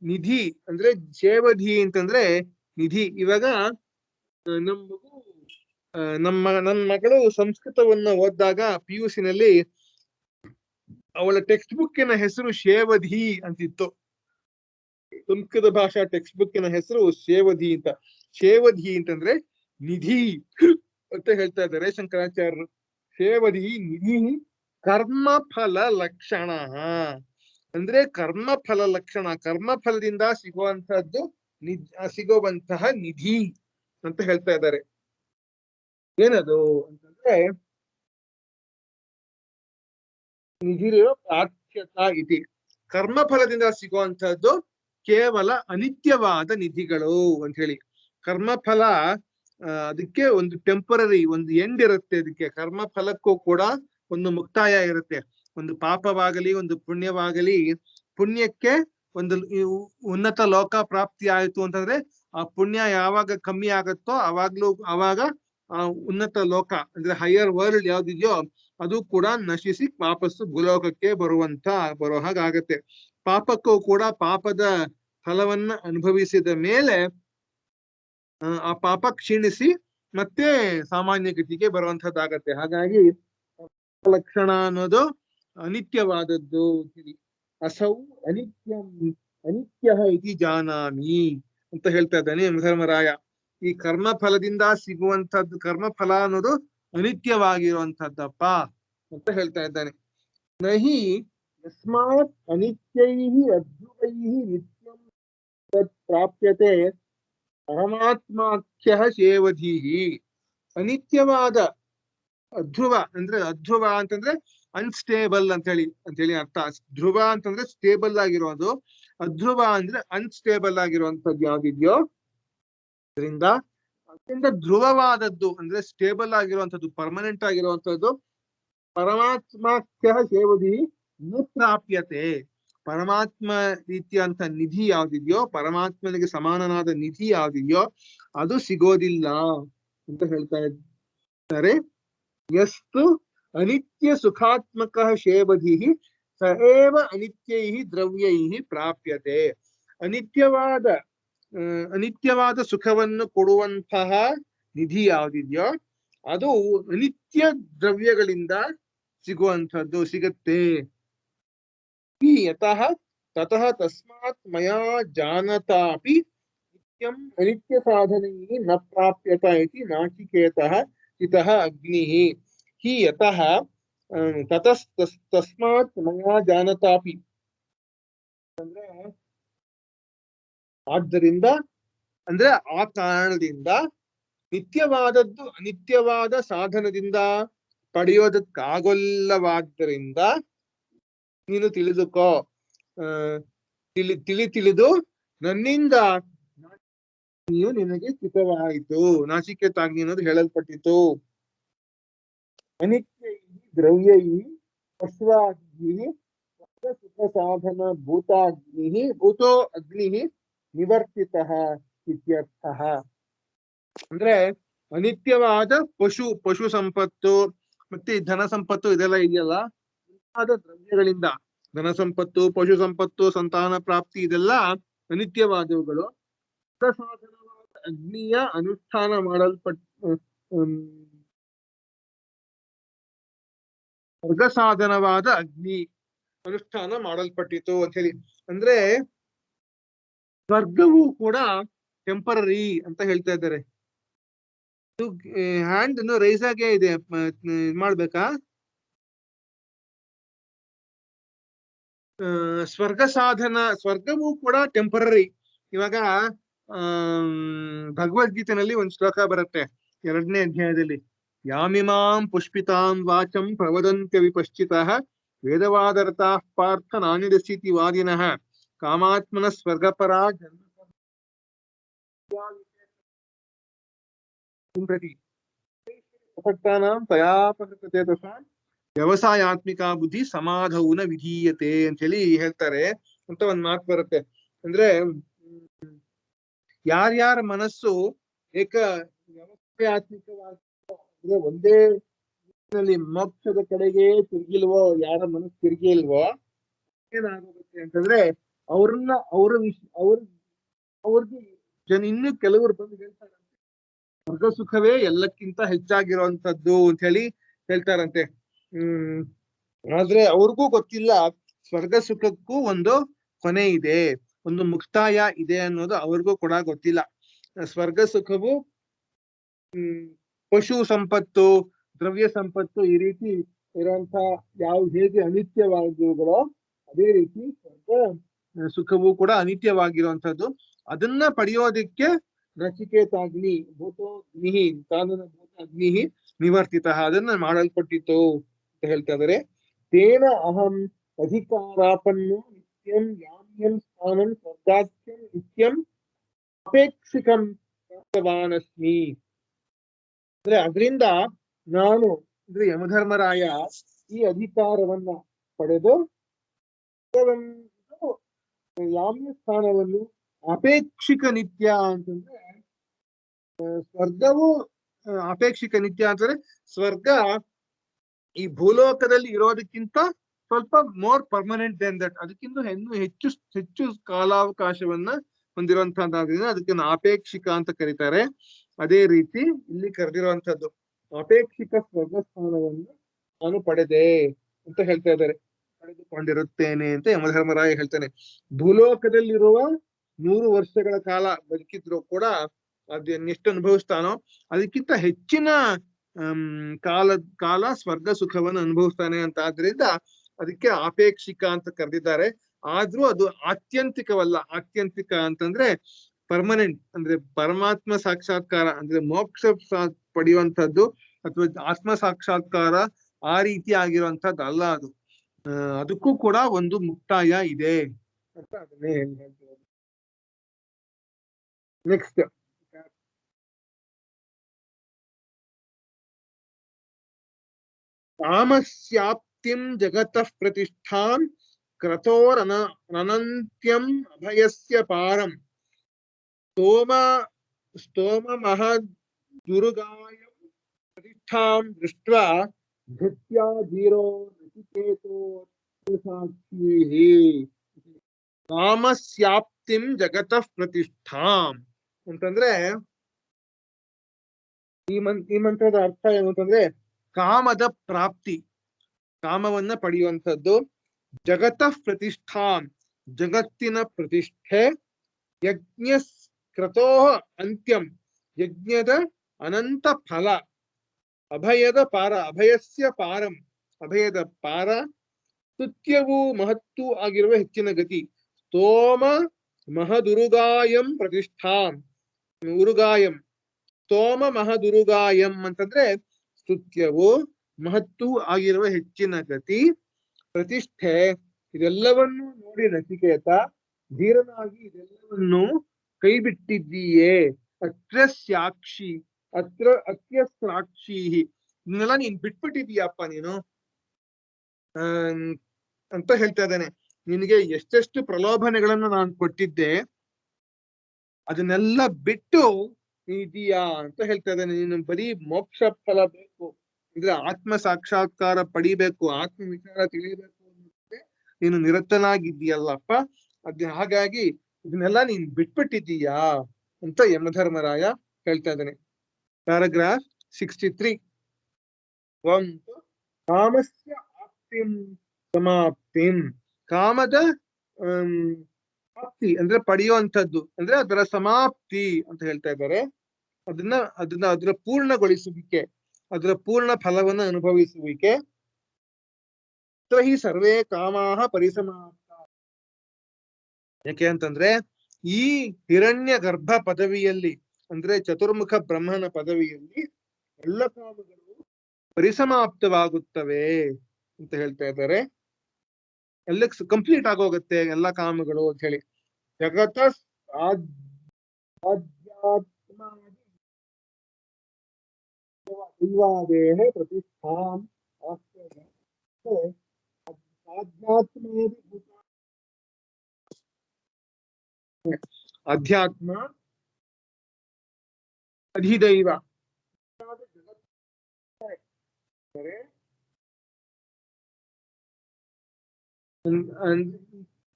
ನಿಧಿ ಅಂದ್ರೆ ಶೇವಧಿ ಅಂತಂದ್ರೆ ನಿಧಿ. ಇವಾಗ ನಮ್ಮ ಮಗು ನನ್ನ ಮಗಳು ಸಂಸ್ಕೃತವನ್ನ ಓದಿದಾಗ PUC ನಲ್ಲಿ ಅವಳ ಟೆಕ್ಸ್ಟ್ ಬುಕ್ಕಿನ ಹೆಸರು ಶೇವಧಿ ಅಂತಿತ್ತು. ಸಂಸ್ಕೃತ ಭಾಷಾ ಟೆಕ್ಸ್ಟ್ ಬುಕ್ಕಿನ ಹೆಸರು ಶೇವಧಿ ಅಂತ. ಶೇವಧಿ ಅಂತಂದ್ರೆ ನಿಧಿ ಅಂತ ಹೇಳ್ತಾ ಇದ್ದಾರೆ ಶಂಕರಾಚಾರ್ಯರು. ಶೇವಧಿ ನಿಧಿ ಕರ್ಮಫಲ ಲಕ್ಷಣ ಅಂದ್ರೆ ಕರ್ಮಫಲ ಲಕ್ಷಣ, ಕರ್ಮಫಲದಿಂದ ಸಿಗುವಂತಹದ್ದು ಸಿಗುವಂತಹ ನಿಧಿ ಅಂತ ಹೇಳ್ತಾ ಇದ್ದಾರೆ. ಏನದು ಅಂತಂದ್ರೆ ನಿಧಿರೋ ಪ್ರಾಚ್ಯತ ಇತಿ. ಕರ್ಮಫಲದಿಂದ ಸಿಗುವಂತಹದ್ದು ಕೇವಲ ಅನಿತ್ಯವಾದ ನಿಧಿಗಳು ಅಂತ ಹೇಳಿ. ಕರ್ಮಫಲ ಅದಕ್ಕೆ ಒಂದು ಟೆಂಪರರಿ ಒಂದು ಎಂಡ್ ಇರುತ್ತೆ. ಅದಕ್ಕೆ ಕರ್ಮಫಲಕ್ಕೂ ಕೂಡ ಒಂದು ಮುಕ್ತಾಯ ಇರುತ್ತೆ. ಒಂದು ಪಾಪವಾಗಲಿ ಒಂದು ಪುಣ್ಯವಾಗಲಿ, ಪುಣ್ಯಕ್ಕೆ ಒಂದು ಉನ್ನತ ಲೋಕ ಪ್ರಾಪ್ತಿ ಆಯ್ತು ಅಂತಂದ್ರೆ ಆ ಪುಣ್ಯ ಯಾವಾಗ ಕಮ್ಮಿ ಆಗತ್ತೋ ಅವಾಗ ಆ ಉನ್ನತ ಲೋಕ ಅಂದ್ರೆ ಹೈಯರ್ ವರ್ಲ್ಡ್ ಯಾವ್ದಿದೆಯೋ ಅದು ಕೂಡ ನಶಿಸಿ ವಾಪಸ್ಸು ಭೂಲೋಕಕ್ಕೆ ಬರೋ ಹಾಗಾಗತ್ತೆ. ಪಾಪಕ್ಕೂ ಕೂಡ ಪಾಪದ ಫಲವನ್ನ ಅನುಭವಿಸಿದ ಮೇಲೆ ಆ ಪಾಪ ಕ್ಷೀಣಿಸಿ ಮತ್ತೆ ಸಾಮಾನ್ಯ ಗತಿಗೆ ಬರುವಂತದ್ದಾಗತ್ತೆ. ಹಾಗಾಗಿ ಲಕ್ಷಣ ಅನ್ನೋದು ಅನಿತ್ಯವಾದದ್ದು. ಅಸೌ ಅನಿತ್ಯ ಇತಿ ಜಾನಾಮಿ ಅಂತ ಹೇಳ್ತಾ ಇದ್ದಾನೆ ಧರ್ಮರಾಯ. ಈ ಕರ್ಮಫಲದಿಂದ ಸಿಗುವಂತದ್ದು, ಕರ್ಮಫಲ ಅನ್ನೋದು ಅನಿತ್ಯವಾಗಿರುವಂತದ್ದಪ್ಪ ಅಂತ ಹೇಳ್ತಾ ಇದ್ದಾನೆ. ನಹಿ ಯಸ್ಮಾತ್ ಅನಿತ್ಯೈಃ ಅಧ್ರುವೈಃ ನಿತ್ಯಂ ತತ್ ಪ್ರಾಪ್ಯತೆ ಪರಮಾತ್ಮಾಖ್ಯಃ ಶೇವಧೀಃ. ಅನಿತ್ಯವಾದ ಅಧ್ರುವ ಅಂತಂದ್ರೆ ಅನ್ಸ್ಟೇಬಲ್ ಅಂತ ಹೇಳಿ ಅರ್ಥ. ಧ್ರುವ ಅಂತಂದ್ರೆ ಸ್ಟೇಬಲ್ ಆಗಿರೋದು, ಅಧ್ರುವ ಅಂದ್ರೆ ಅನ್ಸ್ಟೇಬಲ್ ಆಗಿರುವಂತದ್ದು ಯಾವ್ದಿದ್ಯೋ ಅದರಿಂದ ಧ್ರುವವಾದದ್ದು ಅಂದ್ರೆ ಸ್ಟೇಬಲ್ ಆಗಿರುವಂತದ್ದು, ಪರ್ಮನೆಂಟ್ ಆಗಿರುವಂತದ್ದು ಪರಮಾತ್ಮಾಖ್ಯ ಶೇವಧಿ ನ ಪ್ರಾಪ್ಯತೆ. ಪರಮಾತ್ಮ ರೀತಿಯಂತ ನಿಧಿ ಯಾವ್ದಿದ್ಯೋ, ಪರಮಾತ್ಮನಿಗೆ ಸಮಾನನಾದ ನಿಧಿ ಯಾವ್ದಿದ್ಯೋ ಅದು ಸಿಗೋದಿಲ್ಲ ಅಂತ ಹೇಳ್ತಾ ಇದ್ದಾರೆ. ಯಸ್ತು ಅನಿತ್ಯ ಸುಖಾತ್ಮಕ ಶೇವಧಿ ಸ ಏವ ಅನಿತ್ಯೈಃ ದ್ರವ್ಯೈಃ ಪ್ರಾಪ್ಯತೆ. ಅನಿತ್ಯವಾದ ಸುಖವನ್ನು ಕೊಡುವಂತಹ ನಿಧಿ ಯಾವ್ದಿದ್ಯೋ ಅದು ಅನಿತ್ಯ ದ್ರವ್ಯಗಳಿಂದ ಸಿಗುತ್ತೆ. ಯತಃ ತತಃ ತಸ್ಮಾತ್ ಮಯಾ ಜಾನತಾಪಿ ನಿತ್ಯಂ ಅನಿತ್ಯ ಸಾಧನೈಃ ನ ಪ್ರಾಪ್ಯತ ಇತಿ ನಾಚಿಕೇತಃ ಇತಃ ಅಗ್ನಿಃ. ಹಿ ಯತಃ ತಸ್ಮಾತ್ ಮಯಾ ಜಾನತಾಪಿ ಅಂದ್ರೆ ಆದ್ದರಿಂದ ಅಂದ್ರೆ ಆ ಕಾರಣದಿಂದ ನಿತ್ಯವಾದದ್ದು ಅನಿತ್ಯವಾದ ಸಾಧನದಿಂದ ಪಡೆಯೋದಕ್ಕಾಗೊಲ್ಲವಾದ್ದರಿಂದ ನೀನು ತಿಳಿದುಕೋ. ತಿಳಿದು ನನ್ನಿಂದ ನಿನಗೆ ಸ್ಥಿತವಾಯಿತು, ನಾಚಿಕೇತಾಗ್ನಿ ಅನ್ನೋದು ಹೇಳಲ್ಪಟ್ಟಿತು. ಅನಿತ್ಯ ದ್ರವ್ಯೈ ಅಶ್ವಾಗ್ನಿ ಸುಖ ಸಾಧನ ಭೂತಾಗ್ನಿ ಭೂತೋ ಅಗ್ನಿ ನಿವರ್ತಿತಃ ಇತ್ಯರ್ಥಃ. ಅಂದ್ರೆ ಅನಿತ್ಯವಾದ ಪಶು ಸಂಪತ್ತು ಮತ್ತೆ ಧನ ಸಂಪತ್ತು ಇದೆಲ್ಲ ಇದೆಯಲ್ಲ, ಆದ ದ್ರವ್ಯಗಳಿಂದ ಧನ ಸಂಪತ್ತು, ಪಶು ಸಂಪತ್ತು, ಸಂತಾನ ಪ್ರಾಪ್ತಿ ಇದೆಲ್ಲ ಅನಿತ್ಯವಾದವುಗಳು. ಸಾಧನವಾದ ಅಗ್ನಿಯ ಅನುಷ್ಠಾನ ಸಾಧನವಾದ ಅಗ್ನಿ ಅನುಷ್ಠಾನ ಮಾಡಲ್ಪಟ್ಟಿತು ಅಂತ ಹೇಳಿ. ಅಂದ್ರೆ ಸ್ವರ್ಗವು ಕೂಡ ಟೆಂಪರರಿ ಅಂತ ಹೇಳ್ತಾ ಇದ್ದಾರೆ. ಹ್ಯಾಂಡ್ ರೈಸ್ ಆಗೇ ಇದೆ, ಮಾಡ್ಬೇಕಾ? ಸ್ವರ್ಗವು ಕೂಡ ಟೆಂಪರರಿ. ಇವಾಗ ಭಗವದ್ಗೀತೆನಲ್ಲಿ ಒಂದು ಶ್ಲೋಕ ಬರುತ್ತೆ 2ನೇ ಅಧ್ಯಾಯದಲ್ಲಿ, ಯಾಮಿಮಾಂ ಪುಷ್ಪಿತಾಂ ವಾಚಂ ಪ್ರವದಂತ್ಯ ವಿಪಶ್ಚಿತಃ ವೇದವಾದರತಾಃ ಪಾರ್ಥ ನಾನಿದಸ್ಥಿತಿ ವಾದಿನಃ ಕಾಮಾತ್ಮನ ಸ್ವರ್ಗಪರಾ ಜನ್ಮ ವ್ಯವಸಾಯಾತ್ಮಿಕ ಬುದ್ಧಿ ಸಮಾಧೌನ ವಿಧೀಯತೆ ಅಂತ ಹೇಳಿ ಹೇಳ್ತಾರೆ ಅಂತ ಒಂದ್ ಮಾತು ಬರುತ್ತೆ. ಅಂದ್ರೆ ಯಾರ್ಯಾರ ಮನಸ್ಸು ವ್ಯವಸಾಯಾತ್ಮಿಕವಾಗಿ ಒಂದೇ ಮೋಕ್ಷದ ಕಡೆಗೆ ತಿರುಗಿಲ್ವೋ, ಯಾರ ಮನಸ್ಸು ತಿರುಗಿ ಇಲ್ವೋ, ಏನಾಗುತ್ತೆ ಅಂತಂದ್ರೆ ಅವ್ರನ್ನ ಅವ್ರಿಗೆ ಇನ್ನು ಕೆಲವರು ಬಂದು ಹೇಳ್ತಾರಂತೆ ಸ್ವರ್ಗ ಸುಖವೇ ಎಲ್ಲಕ್ಕಿಂತ ಹೆಚ್ಚಾಗಿರುವಂತದ್ದು ಅಂತ ಹೇಳಿ ಹೇಳ್ತಾರಂತೆ. ಆದ್ರೆ ಅವ್ರಿಗೂ ಗೊತ್ತಿಲ್ಲ ಸ್ವರ್ಗ ಸುಖಕ್ಕೂ ಒಂದು ಕೊನೆ ಇದೆ, ಒಂದು ಮುಕ್ತಾಯ ಇದೆ ಅನ್ನೋದು ಅವ್ರಿಗೂ ಕೂಡ ಗೊತ್ತಿಲ್ಲ. ಸ್ವರ್ಗ ಸುಖವು ಪಶು ಸಂಪತ್ತು, ದ್ರವ್ಯ ಸಂಪತ್ತು ಈ ರೀತಿ ಇರುವಂತ ಹೇಗೆ ಅನಿತ್ಯವಾಗಿರುವುದೋ ಅದೇ ರೀತಿ ಸ್ವರ್ಗ ಸುಖವೂ ಕೂಡ ಅನಿತ್ಯವಾಗಿರುವಂತದ್ದು. ಅದನ್ನ ಪಡೆಯೋದಿಕ್ಕೆ ನಚಿಕೇತಾಗ್ನಿ ಭೂತೋಗ್ನಿ ಕಾನನ ಭೂತ ಅಗ್ನಿ ನಿವರ್ತಿತ, ಅದನ್ನ ಮಾಡಲ್ಪಟ್ಟಿತ್ತು ಅಂತ ಹೇಳ್ತಾ ಇದಾರೆ. ತೇನ ಅಹಂ ಅಧಿಕಾರಾಪನ್ನು ನಿತ್ಯಂ ಯಾಮ್ಯಂ ಸ್ಥಾನಂ ಸ್ವರ್ಗಾಖ್ಯಂ ನಿತ್ಯಂ ಅಪೇಕ್ಷಿಕಂ ಪ್ರಾಪ್ತವಾನಸ್ಮಿ. ಅಂದ್ರೆ ಅದರಿಂದ ನಾನು ಅಂದ್ರೆ ಯಮಧರ್ಮರಾಯ ಈ ಅಧಿಕಾರವನ್ನ ಪಡೆದು ಯಾಮ್ಯ ಸ್ಥಾನವನ್ನು ಅಪೇಕ್ಷಿಕ ನಿತ್ಯ ಅಂತಂದ್ರೆ ಸ್ವರ್ಗವು ಅಪೇಕ್ಷಿಕ ನಿತ್ಯ ಅಂತಂದ್ರೆ ಸ್ವರ್ಗ ಈ ಭೂಲೋಕದಲ್ಲಿ ಇರೋದಕ್ಕಿಂತ ಸ್ವಲ್ಪ ಮೋರ್ ಪರ್ಮನೆಂಟ್ ದೆನ್ ದಟ್, ಅದಕ್ಕಿಂತ ಹೆಚ್ಚು ಕಾಲಾವಕಾಶವನ್ನ ಹೊಂದಿರುವಂತಹದ್ದಾದ್ರಿಂದ ಅದಕ್ಕೆ ಅಪೇಕ್ಷಿಕ ಅಂತ ಕರೀತಾರೆ. ಅದೇ ರೀತಿ ಇಲ್ಲಿ ಕರೆದಿರುವಂತದ್ದು ಅಪೇಕ್ಷಿಕ ಸ್ವರ್ಗ ಸ್ಥಾನವನ್ನು ನಾನು ಪಡೆದೆ ಅಂತ ಹೇಳ್ತಾ ಇದ್ದಾರೆ. ಪಡೆದುಕೊಂಡಿರುತ್ತೇನೆ ಅಂತ ಯಮಧರ್ಮರಾಯ ಹೇಳ್ತಾನೆ. ಭೂಲೋಕದಲ್ಲಿರುವ 100 ವರ್ಷಗಳ ಕಾಲ ಬದುಕಿದ್ರು ಕೂಡ ಅದನ್ನೆಷ್ಟು ಅನುಭವಿಸ್ತಾನೋ ಅದಕ್ಕಿಂತ ಹೆಚ್ಚಿನ ಕಾಲ ಸ್ವರ್ಗ ಸುಖವನ್ನು ಅನುಭವಿಸ್ತಾನೆ ಅಂತ. ಆದ್ರಿಂದ ಅದಕ್ಕೆ ಅಪೇಕ್ಷಿಕ ಅಂತ ಕರೆದಿದ್ದಾರೆ. ಆದ್ರೂ ಅದು ಆತ್ಯಂತಿಕವಲ್ಲ. ಆತ್ಯಂತಿಕ ಅಂತಂದ್ರೆ ಪರ್ಮನೆಂಟ್, ಅಂದ್ರೆ ಪರಮಾತ್ಮ ಸಾಕ್ಷಾತ್ಕಾರ ಅಂದ್ರೆ ಮೋಕ್ಷ ಪಡೆಯುವಂತದ್ದು ಅಥವಾ ಆತ್ಮ ಸಾಕ್ಷಾತ್ಕಾರ ಆ ರೀತಿ ಆಗಿರುವಂತದ್ದು ಅಲ್ಲ ಅದು. ಅದಕ್ಕೂ ಕೂಡ ಒಂದು ಮುಕ್ತಾಯ ಇದೆ ಅಂತ ಅದನ್ನೇ ಹೇಳ್ತೀವಿ. ನೆಕ್ಸ್ಟ್ ಕಾಮಸ್ಯಾಪ್ತಿಂ ಜಗತಃ ಪ್ರತಿಷ್ಠಾಂ ಕ್ರತೋರನಂತ್ಯಂ ಅಭಯಸ್ಯ ಪಾರಂ ಸ್ತೋಮ ಮಹದುರುಗಾಯಂ ಪ್ರತಿಷ್ಠಾಂ ದೃಷ್ಟ್ವಾ ಧೃತ್ಯಾ ಧೀರೋ ನಚಿಕೇತೋ ಸಾಕ್ಷೀಹಿ. ಕಾಮಸ್ಯಾಪ್ತಿಂ ಜಗತಃ ಪ್ರತಿಷ್ಠಾಂ ಅಂತಂದ್ರೆ ಈ ಮಂತ್ರದ ಅರ್ಥ ಏನು ಅಂತಂದ್ರೆ ಕಾಮದ ಪ್ರಾಪ್ತಿ, ಕಾಮವನ್ನ ಪಡೆಯುವಂಥದ್ದು. ಜಗತಃ ಪ್ರತಿಷ್ಠಾಂ ಜಗತ್ತಿನ ಪ್ರತಿಷ್ಠೆ. ಯಜ್ಞ ಕ್ರತೋ ಅಂತ್ಯಂ ಯಜ್ಞದ ಅನಂತ ಫಲ. ಅಭಯದ ಪಾರ ಅಭಯಸ್ಯ ಪಾರಂ ಅಭಯದ ಪಾರ. ಸ್ತುತ್ಯವೂ ಮಹತ್ತೂ ಆಗಿರುವ ಹೆಚ್ಚಿನ ಗತಿ. ಸ್ತೋಮ ಮಹದುರುಗಾಯಂ ಪ್ರತಿಷ್ಠಾಂ ಉರುಗಾಯಂ. ಸ್ತೋಮ ಮಹದುರುಗಾಯಂ ಅಂತಂದ್ರೆ ಸ್ತುತ್ಯವೂ ಮಹತ್ತೂ ಆಗಿರುವ ಹೆಚ್ಚಿನ ಗತಿ, ಪ್ರತಿಷ್ಠೆ. ಇದೆಲ್ಲವನ್ನೂ ನೋಡಿ ನಚಿಕೇತ ಧೀರನಾಗಿ ಇದೆಲ್ಲವನ್ನೂ ಕೈ ಬಿಟ್ಟಿದ್ದೀಯೇ. ಅತ್ರ ಸಾಕ್ಷಿ ಅತ್ಯ ಸಾಕ್ಷಿ, ಇದನ್ನೆಲ್ಲ ನೀನ್ ಬಿಟ್ಬಿಟ್ಟಿದೀಯಪ್ಪ ನೀನು ಅಂತ ಹೇಳ್ತಾ ಇದ್ದಾನೆ. ನಿನಗೆ ಎಷ್ಟೆಷ್ಟು ಪ್ರಲೋಭನೆಗಳನ್ನು ನಾನು ಕೊಟ್ಟಿದ್ದೆ ಅದನ್ನೆಲ್ಲ ಬಿಟ್ಟು ಇದೀಯಾ ಅಂತ ಹೇಳ್ತಾ ಇದ್ದಾನೆ. ನೀನು ಬರೀ ಮೋಕ್ಷ ಫಲ ಬೇಕು ಅಂದ್ರೆ ಆತ್ಮ ಸಾಕ್ಷಾತ್ಕಾರ ಪಡಿಬೇಕು, ಆತ್ಮ ವಿಚಾರ ತಿಳಿಬೇಕು ಅನ್ನೋದಕ್ಕೆ ನೀನು ನಿರತನಾಗಿದ್ದೀಯಲ್ಲಪ್ಪ. ಹಾಗಾಗಿ ಇದನ್ನೆಲ್ಲ ನೀನ್ ಬಿಟ್ಬಿಟ್ಟಿದ್ದೀಯಾ ಅಂತ ಯಮಧರ್ಮರಾಯ ಹೇಳ್ತಾ ಇದ್ದಾನೆ. ಪ್ಯಾರಾಗ್ರಾಫ್ 63. ಕಾಮಸ್ಯ ಆಪ್ತಿಂ ಸಮಾಪ್ತಿಂ. ಕಾಮದ ಆಪ್ತಿ ಅಂದ್ರೆ ಪಡೆಯುವಂಥದ್ದು ಅಂದ್ರೆ ಅದರ ಸಮಾಪ್ತಿ ಅಂತ ಹೇಳ್ತಾ ಇದ್ದಾರೆ. ಅದರ ಪೂರ್ಣಗೊಳಿಸುವಿಕೆ, ಅದರ ಪೂರ್ಣ ಫಲವನ್ನು ಅನುಭವಿಸುವಿಕೆ. ಹಿ ಸರ್ವೇ ಕಾಮಾಹ ಪರಿಸಮಾಪ್ತ. ಯಾಕೆ ಅಂತಂದ್ರೆ ಈ ಹಿರಣ್ಯ ಗರ್ಭ ಪದವಿಯಲ್ಲಿ ಅಂದ್ರೆ ಚತುರ್ಮುಖ ಬ್ರಹ್ಮನ ಪದವಿಯಲ್ಲಿ ಎಲ್ಲ ಕಾಮಗಳು ಪರಿಸಮಾಪ್ತವಾಗುತ್ತವೆ ಅಂತ ಹೇಳ್ತಾ ಇದ್ದಾರೆ. ಎಲ್ಲ ಕಂಪ್ಲೀಟ್ ಆಗೋಗುತ್ತೆ ಎಲ್ಲ ಕಾಮಗಳು ಅಂತ ಹೇಳಿ. ಜಗತ ದೈವಾದೇಹ ಪ್ರತಿಷ್ಠಾಂ ಅಧ್ಯಾತ್ಮ ಅಧಿದೈವ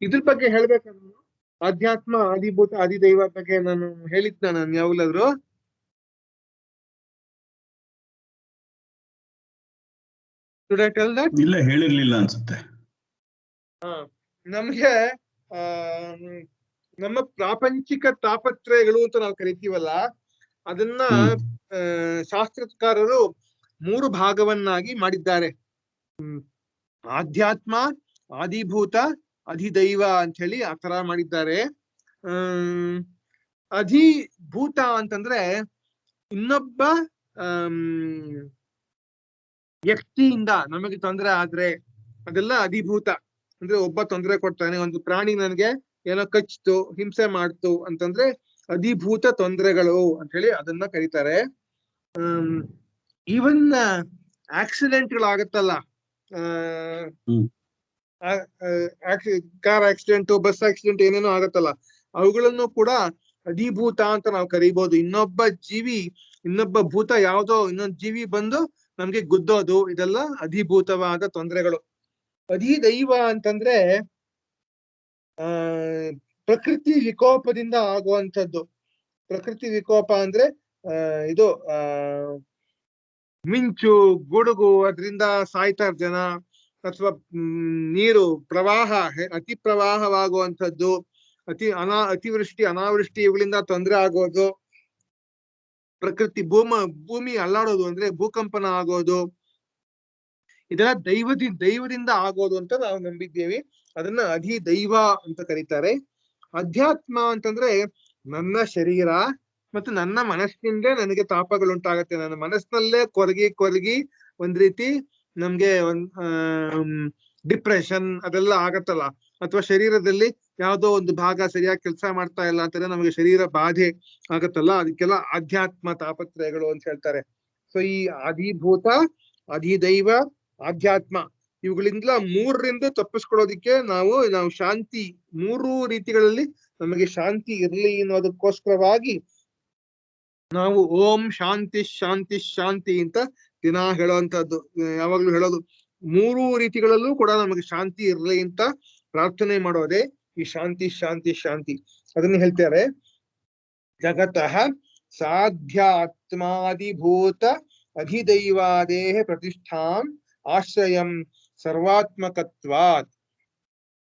ಇದ್ರ ಬಗ್ಗೆ ಹೇಳ್ಬೇಕ ನಾನು ಆಧ್ಯಾತ್ಮ ಆದಿಭೂತ ಆದಿದೈವ ಬಗ್ಗೆ ನಾನು ಹೇಳಿದ್ನ ನಾನು ಯಾವಾಗ್ಲಾದ್ರು should I tell that? ಇಲ್ಲ ಹೇಳಿರ್ಲಿಲ್ಲ ಅನ್ಸುತ್ತೆ. ನಮ್ಗೆ ಆ ನಮ್ಮ ಪ್ರಾಪಂಚಿಕ ತಾಪತ್ರಯಗಳು ಅಂತ ನಾವು ಕರಿತೀವಲ್ಲ ಅದನ್ನ ಶಾಸ್ತ್ರಕಾರರು 3 ಭಾಗವನ್ನಾಗಿ ಮಾಡಿದ್ದಾರೆ. ಆಧ್ಯಾತ್ಮ ಆದಿಭೂತ ಅಧಿದೈವ ಅಂತ ಹೇಳಿ ಆ ತರ ಮಾಡಿದ್ದಾರೆ. ಅಧಿಭೂತ ಅಂತಂದ್ರೆ ಇನ್ನೊಬ್ಬ ವ್ಯಕ್ತಿಯಿಂದ ನಮಗೆ ತೊಂದರೆ ಆದ್ರೆ ಅದೆಲ್ಲ ಅಧಿಭೂತ. ಅಂದ್ರೆ ಒಬ್ಬ ತೊಂದರೆ ಕೊಡ್ತಾನೆ, ಒಂದು ಪ್ರಾಣಿ ನನಗೆ ಏನೋ ಕಚ್ತು ಹಿಂಸೆ ಮಾಡ್ತು ಅಂತಂದ್ರೆ ಅಧಿಭೂತ ತೊಂದರೆಗಳು ಅಂತ ಹೇಳಿ ಅದನ್ನ ಕರೀತಾರೆ. ಈವನ್ ಆಕ್ಸಿಡೆಂಟ್ಗಳಾಗತ್ತಲ್ಲ, ಕಾರ್ ಆಕ್ಸಿಡೆಂಟ್ ಬಸ್ ಆಕ್ಸಿಡೆಂಟ್ ಏನೇನೋ ಆಗತ್ತಲ್ಲ, ಅವುಗಳನ್ನು ಕೂಡ ಅಧಿಭೂತ ಅಂತ ನಾವು ಕರಿಬಹುದು. ಇನ್ನೊಬ್ಬ ಜೀವಿ ಇನ್ನೊಬ್ಬ ಭೂತ ಯಾವ್ದೋ ಇನ್ನೊಂದು ಜೀವಿ ಬಂದು ನಮ್ಗೆ ಗುದ್ದೋದು, ಇದೆಲ್ಲ ಅಧಿಭೂತವಾದ ತೊಂದರೆಗಳು. ಅಧಿದೈವ ಅಂತಂದ್ರೆ ಪ್ರಕೃತಿ ವಿಕೋಪದಿಂದ ಆಗುವಂಥದ್ದು. ಪ್ರಕೃತಿ ವಿಕೋಪ ಅಂದ್ರೆ ಇದು ಮಿಂಚು ಗುಡುಗು ಅದರಿಂದ ಸಾಯ್ತಾರ ಜನ, ಅಥವಾ ನೀರು ಪ್ರವಾಹ ಅತಿ ಪ್ರವಾಹವಾಗುವಂಥದ್ದು, ಅತಿವೃಷ್ಟಿ ಅನಾವೃಷ್ಟಿ ಇವುಗಳಿಂದ ತೊಂದರೆ ಆಗೋದು, ಪ್ರಕೃತಿ ಭೂಮಿ ಅಲ್ಲಾಡೋದು ಅಂದ್ರೆ ಭೂಕಂಪನ ಆಗೋದು, ಇದೆಲ್ಲ ದೈವದಿಂದ ಆಗೋದು ಅಂತ ನಾವು ನಂಬಿದ್ದೇವೆ. ಅದನ್ನ ಅಧಿದೈವ ಅಂತ ಕರೀತಾರೆ. ಅಧ್ಯಾತ್ಮ ಅಂತಂದ್ರೆ ನನ್ನ ಶರೀರ ಮತ್ತು ನನ್ನ ಮನಸ್ಸಿನಿಂದ ನನಗೆ ತಾಪಗಳುಂಟಾಗತ್ತೆ. ನನ್ನ ಮನಸ್ಸಿನಲ್ಲೇ ಕೊರಗಿ ಒಂದ್ ರೀತಿ ನಮ್ಗೆ ಡಿಪ್ರೆಷನ್ ಅದೆಲ್ಲ ಆಗತ್ತಲ್ಲ, ಅಥವಾ ಶರೀರದಲ್ಲಿ ಯಾವ್ದೋ ಒಂದು ಭಾಗ ಸರಿಯಾಗಿ ಕೆಲಸ ಮಾಡ್ತಾ ಇಲ್ಲ ಅಂತಾನೆ ನಮಗೆ ಶರೀರ ಬಾಧೆ ಆಗತ್ತಲ್ಲ, ಅದಕ್ಕೆಲ್ಲ ಆಧ್ಯಾತ್ಮ ತಾಪತ್ರಯಗಳು ಅಂತ ಹೇಳ್ತಾರೆ. ಸೊ ಈ ಅಧಿಭೂತ ಅಧಿದೈವ ಆಧ್ಯಾತ್ಮ ಇವುಗಳಿಂದ 3ರಿಂದ ತಪ್ಪಿಸ್ಕೊಳ್ಳೋದಿಕ್ಕೆ ನಾವು ಶಾಂತಿ 3 ರೀತಿಗಳಲ್ಲಿ ನಮಗೆ ಶಾಂತಿ ಇರ್ಲಿ ಅನ್ನೋದಕ್ಕೋಸ್ಕರವಾಗಿ ನಾವು ಓಂ ಶಾಂತಿ ಶಾಂತಿ ಶಾಂತಿ ಅಂತ ದಿನ ಹೇಳುವಂತದ್ದು, ಯಾವಾಗ್ಲೂ ಹೇಳೋದು. 3 ರೀತಿಗಳಲ್ಲೂ ಕೂಡ ನಮಗೆ ಶಾಂತಿ ಇರ್ಲಿ ಅಂತ ಪ್ರಾರ್ಥನೆ ಮಾಡೋದೇ ಈ ಶಾಂತಿ ಶಾಂತಿ ಶಾಂತಿ. ಅದನ್ನ ಹೇಳ್ತಾರೆ, ಜಗತಃ ಸಾಧ್ಯಾತ್ಮಾದಿಭೂತ ಅಧಿದೈವಾದೇಹ ಪ್ರತಿಷ್ಠಾಂ ಆಶ್ರಯಂ ಸರ್ವಾತ್ಮಕತ್ವಾತ್.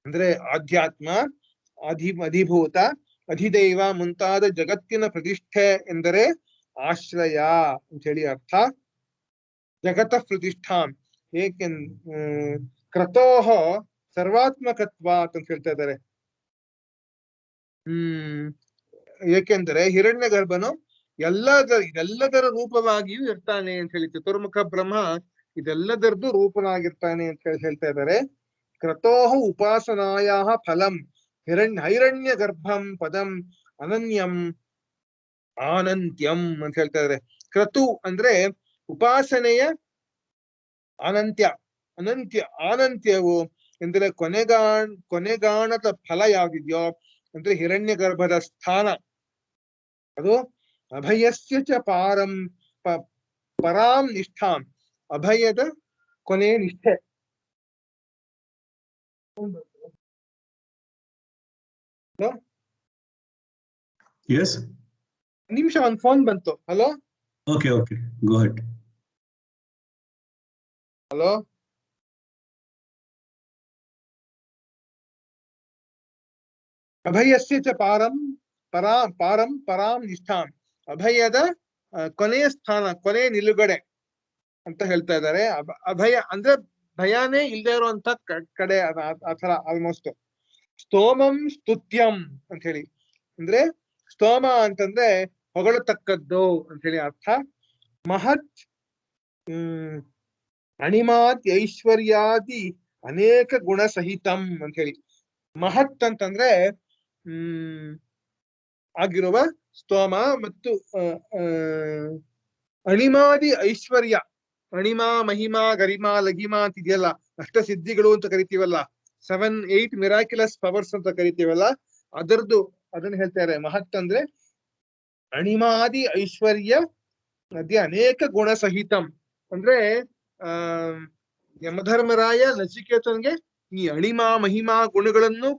ಅಂದ್ರೆ ಆಧ್ಯಾತ್ಮ ಅಧಿಭೂತ ಅಧಿದೈವ ಮುಂತಾದ ಜಗತ್ತಿನ ಪ್ರತಿಷ್ಠೆ ಎಂದರೆ ಆಶ್ರಯ ಅಂತ ಹೇಳಿ ಅರ್ಥ. ಜಗತಃ ಪ್ರತಿಷ್ಠಾಂ ಕ್ರತೋಹ ಸರ್ವಾತ್ಮಕತ್ವಾತ್ ಅಂತ ಹೇಳ್ತಾ ಇದ್ದಾರೆ. ಏಕೆಂದರೆ ಹಿರಣ್ಯ ಗರ್ಭನು ಇದೆಲ್ಲದರ ರೂಪವಾಗಿಯೂ ಇರ್ತಾನೆ ಅಂತ ಹೇಳಿ, ಚತುರ್ಮುಖ ಬ್ರಹ್ಮ ಇದೆಲ್ಲದರದ್ದು ರೂಪನಾಗಿರ್ತಾನೆ ಅಂತ ಹೇಳಿ ಹೇಳ್ತಾ ಇದ್ದಾರೆ. ಕ್ರತೋಹ ಉಪಾಸನಾಯ ಫಲಂ ಹೈರಣ್ಯ ಗರ್ಭಂ ಪದಂ ಅನನ್ಯಂ ಆನಂತ್ಯಂ ಅಂತ ಹೇಳ್ತಾ ಇದ್ದಾರೆ. ಕ್ರತು ಅಂದ್ರೆ ಉಪಾಸನೆಯ ಆನಂತ್ಯವು ಅಂದ್ರೆ ಕೊನೆಗಾಣದ ಫಲ ಯಾವ್ದಿದ್ಯೋ ಅಂದ್ರೆ ಹಿರಣ್ಯ ಗರ್ಭದ ಸ್ಥಾನ, ಅದು ಅಭಯಸ್ಯ ಚ ಪರಾಂ ನಿಷ್ಠಾಂ, ಅಭಯದ ಕೊನೆ ನಿಷ್ಠೆ. ನಿಮಿಷ ಒಂದ್ ಫೋನ್ ಬಂತು. Hello okay go ahead. Hello ಅಭಯಸ್ಯ ಚ ಪರಾಂ ನಿಷ್ಠಾಂ, ಅಭಯದ ಕೊನೆಯ ಸ್ಥಾನ, ಕೊನೆ ನಿಲುಗಡೆ ಅಂತ ಹೇಳ್ತಾ ಇದ್ದಾರೆ. ಅಭಯ ಅಂದ್ರೆ ಭಯನೇ ಇಲ್ಲದೆ ಇರುವಂತ ಕಡೆ ಆತರ ಆಲ್ಮೋಸ್ಟ್. ಸ್ತೋಮಂ ಸ್ತುತ್ಯಂ ಅಂತ ಹೇಳಿ, ಅಂದ್ರೆ ಸ್ತೋಮ ಅಂತಂದ್ರೆ ಹೊಗಳತಕ್ಕದ್ದು ಅಂತ ಹೇಳಿ ಅರ್ಥ. ಮಹತ್ ಅಣಿಮಾತ್ ಐಶ್ವರ್ಯಾದಿ ಅನೇಕ ಗುಣ ಸಹಿತಂ ಅಂತ ಹೇಳಿ. ಮಹತ್ ಅಂತಂದ್ರೆ ಆಗಿರುವ ಸ್ತೋಮ, ಮತ್ತು ಅಣಿಮಾದಿ ಐಶ್ವರ್ಯ, ಅಣಿಮಾ ಮಹಿಮಾ ಗರಿಮಾ ಲಘಿಮಾ ಅಂತ ಇದೆಯಲ್ಲ, ಅಷ್ಟ ಸಿದ್ಧಿಗಳು ಅಂತ ಕರಿತೀವಲ್ಲ, 7-8 ಮಿರಾಕ್ಯುಲಸ್ ಪವರ್ಸ್ ಅಂತ ಕರಿತೀವಲ್ಲ, ಅದನ್ನ ಹೇಳ್ತಾರೆ. ಮಹತ್ ಅಂದ್ರೆ ಅಣಿಮಾದಿ ಐಶ್ವರ್ಯ ಅನೇಕ ಗುಣ ಸಹಿತಂ ಅಂದ್ರೆ ಯಮಧರ್ಮರಾಯ ನಚಿಕೇತನ್ಗೆ ಈ ಅಣಿಮಾ ಮಹಿಮಾ ಗುಣಗಳನ್ನು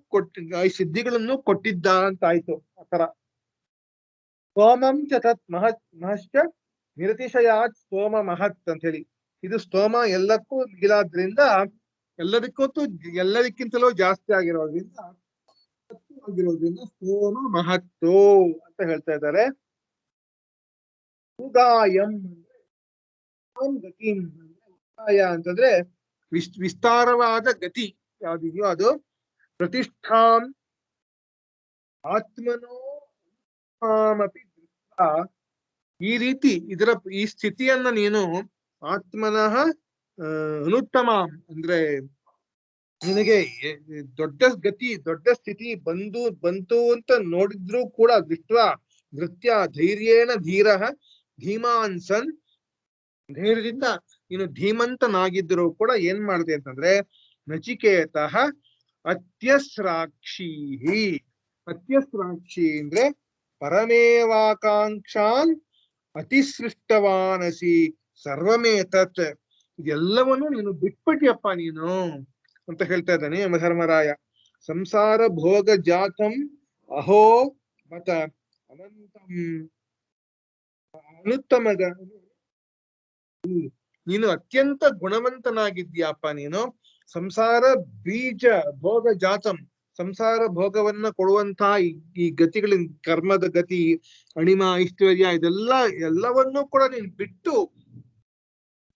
ಈ ಸಿದ್ಧಿಗಳನ್ನು ಕೊಟ್ಟಿದ್ದ ಅಂತ ಆಯ್ತು. ಆತರ ಸ್ತೋಮಂ ಚ ತತ್ ಮಹಶ್ಚ ನಿರತಿಶಯಾತ್ ಸ್ತೋಮ ಮಹತ್ ಅಂತ ಹೇಳಿ, ಇದು ಸ್ತೋಮ ಎಲ್ಲಕ್ಕೂ ಮಿಗಿಲಾದ್ರಿಂದ ಎಲ್ಲದಕ್ಕಿಂತಲೂ ಜಾಸ್ತಿ ಆಗಿರೋದ್ರಿಂದ ಸ್ತೋಮ ಮಹತ್ತೋ ಅಂತ ಹೇಳ್ತಾ ಇದ್ದಾರೆ. ಉಗಾಯಂ ಗತಿ ಅಂತಂದ್ರೆ ವಿಸ್ತಾರವಾದ ಗತಿ ಯಾವ್ದಿದೆಯೋ ಅದು. ಪ್ರತಿಷ್ಠಾಂ ಆತ್ಮನೋ ಈ ರೀತಿ ಈ ಸ್ಥಿತಿಯನ್ನ ನೀನು ಆತ್ಮನಃ ಅನುತ್ತಮ ಅಂದ್ರೆ ನಿನಗೆ ದೊಡ್ಡ ಗತಿ ದೊಡ್ಡ ಸ್ಥಿತಿ ಬಂತು ಅಂತ ನೋಡಿದ್ರು ಕೂಡ ನೃತ್ಯ ಧೈರ್ಯೇಣ ಧೀರ ಧೀಮಾನ್ ಸನ್, ಧೈರ್ಯದಿಂದ ನೀನು ಧೀಮಂತನಾಗಿದ್ದರೂ ಕೂಡ ಏನ್ ಮಾಡಿದೆ ಅಂತಂದ್ರೆ ನಚಿಕೇತ ಅತ್ಯಸ್ರಾಕ್ಷಿ ಅಂದ್ರೆ ಪರಮೇವಾಕಾಂಕ್ಷಾನ್ ಅತಿಸೃಷ್ಟವಾನಸಿ ಸರ್ವಮೇತತ್, ಇದೆಲ್ಲವನ್ನು ನೀನು ಬಿಟ್ಬಿಟ್ಟಿಯಪ್ಪ ನೀನು ಅಂತ ಹೇಳ್ತಾ ಇದ್ದಾನೆ ಯಮಧರ್ಮರಾಯ. ಸಂಸಾರ ಭೋಗ ಜಾತಂ ಅಹೋ ಮತ ಅನಂತಂ ಅನುತ್ತಮಗ, ನೀನು ಅತ್ಯಂತ ಗುಣವಂತನಾಗಿದ್ದೀಯಪ್ಪ ನೀನು. ಸಂಸಾರ ಬೀಜ ಭೋಗ ಜಾತಂ, ಸಂಸಾರ ಭೋಗವನ್ನ ಕೊಡುವಂತಹ ಈ ಗತಿಗಳ ಕರ್ಮದ ಗತಿ ಅಣಿಮ ಐಶ್ವರ್ಯ ಎಲ್ಲವನ್ನೂ ಕೂಡ ನೀನು ಬಿಟ್ಟು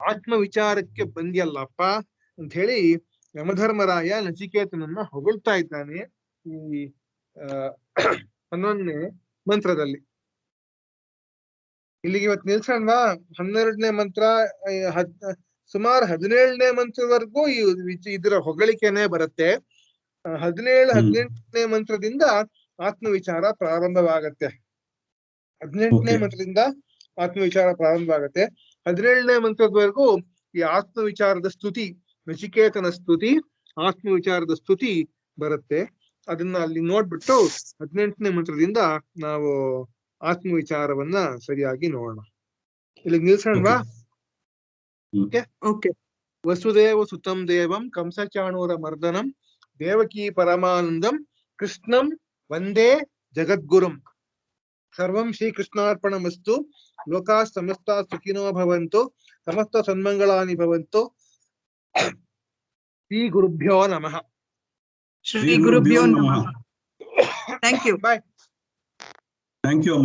ಆತ್ಮ ವಿಚಾರಕ್ಕೆ ಬಂದಿಯಲ್ಲಪ್ಪ ಅಂತ ಹೇಳಿ ಯಮಧರ್ಮರಾಯ ನಚಿಕೇತನನ್ನ ಹೊಗಳ್ತಾ ಇದ್ದಾನೆ ಈ 11ನೇ ಮಂತ್ರದಲ್ಲಿ. ಇಲ್ಲಿಗೆ ಇವತ್ತು ನಿಲ್ಸೋಣವಾ? 12ನೇ ಮಂತ್ರ ಸುಮಾರು 17ನೇ ಮಂತ್ರವರೆಗೂ ಇದರ ಹೊಗಳಿಕೆನೆ ಬರುತ್ತೆ. 18ನೇ ಮಂತ್ರದಿಂದ ಆತ್ಮವಿಚಾರ ಪ್ರಾರಂಭವಾಗತ್ತೆ. 18ನೇ ಮಂತ್ರದಿಂದ ಆತ್ಮವಿಚಾರ ಪ್ರಾರಂಭವಾಗತ್ತೆ. 17ನೇ ಮಂತ್ರದವರೆಗೂ ಈ ಆತ್ಮವಿಚಾರದ ಸ್ತುತಿ, ನಚಿಕೇತನ ಸ್ತುತಿ, ಆತ್ಮವಿಚಾರದ ಸ್ತುತಿ ಬರುತ್ತೆ. ಅದನ್ನ ಅಲ್ಲಿ ನೋಡ್ಬಿಟ್ಟು 18ನೇ ಮಂತ್ರದಿಂದ ನಾವು ಆತ್ಮವಿಚಾರವನ್ನ ಸರಿಯಾಗಿ ನೋಡೋಣ. ಇಲ್ಲಿಗೆ ನಿಲ್ಸೋಣವಾ? ಓಕೆ. ವಸುದೇವ ಸುತಂ ದೇವಂ ಕಂಸಚಾಣೂರ ಮರ್ದನಂ ದೇವಕೀ ಪರಮಾನಂದಂ ಕೃಷ್ಣಂ ವಂದೇ ಜಗದ್ಗುರುಂ. ಸರ್ವಂ ಶ್ರೀಕೃಷ್ಣಾರ್ಪಣಮಸ್ತು. ಲೋಕಾ ಸಮಸ್ತ ಸುಖಿನೋ ಭವಂತು. ಸಮಸ್ತ ಸನ್ಮಂಗಳಾನಿ ಭವಂತು. ಶ್ರೀ ಗುರುಭ್ಯೋ ನಮಃ. ಶ್ರೀ ಗುರುಭ್ಯೋ ನಮಃ. Thank you. Bye. Thank you.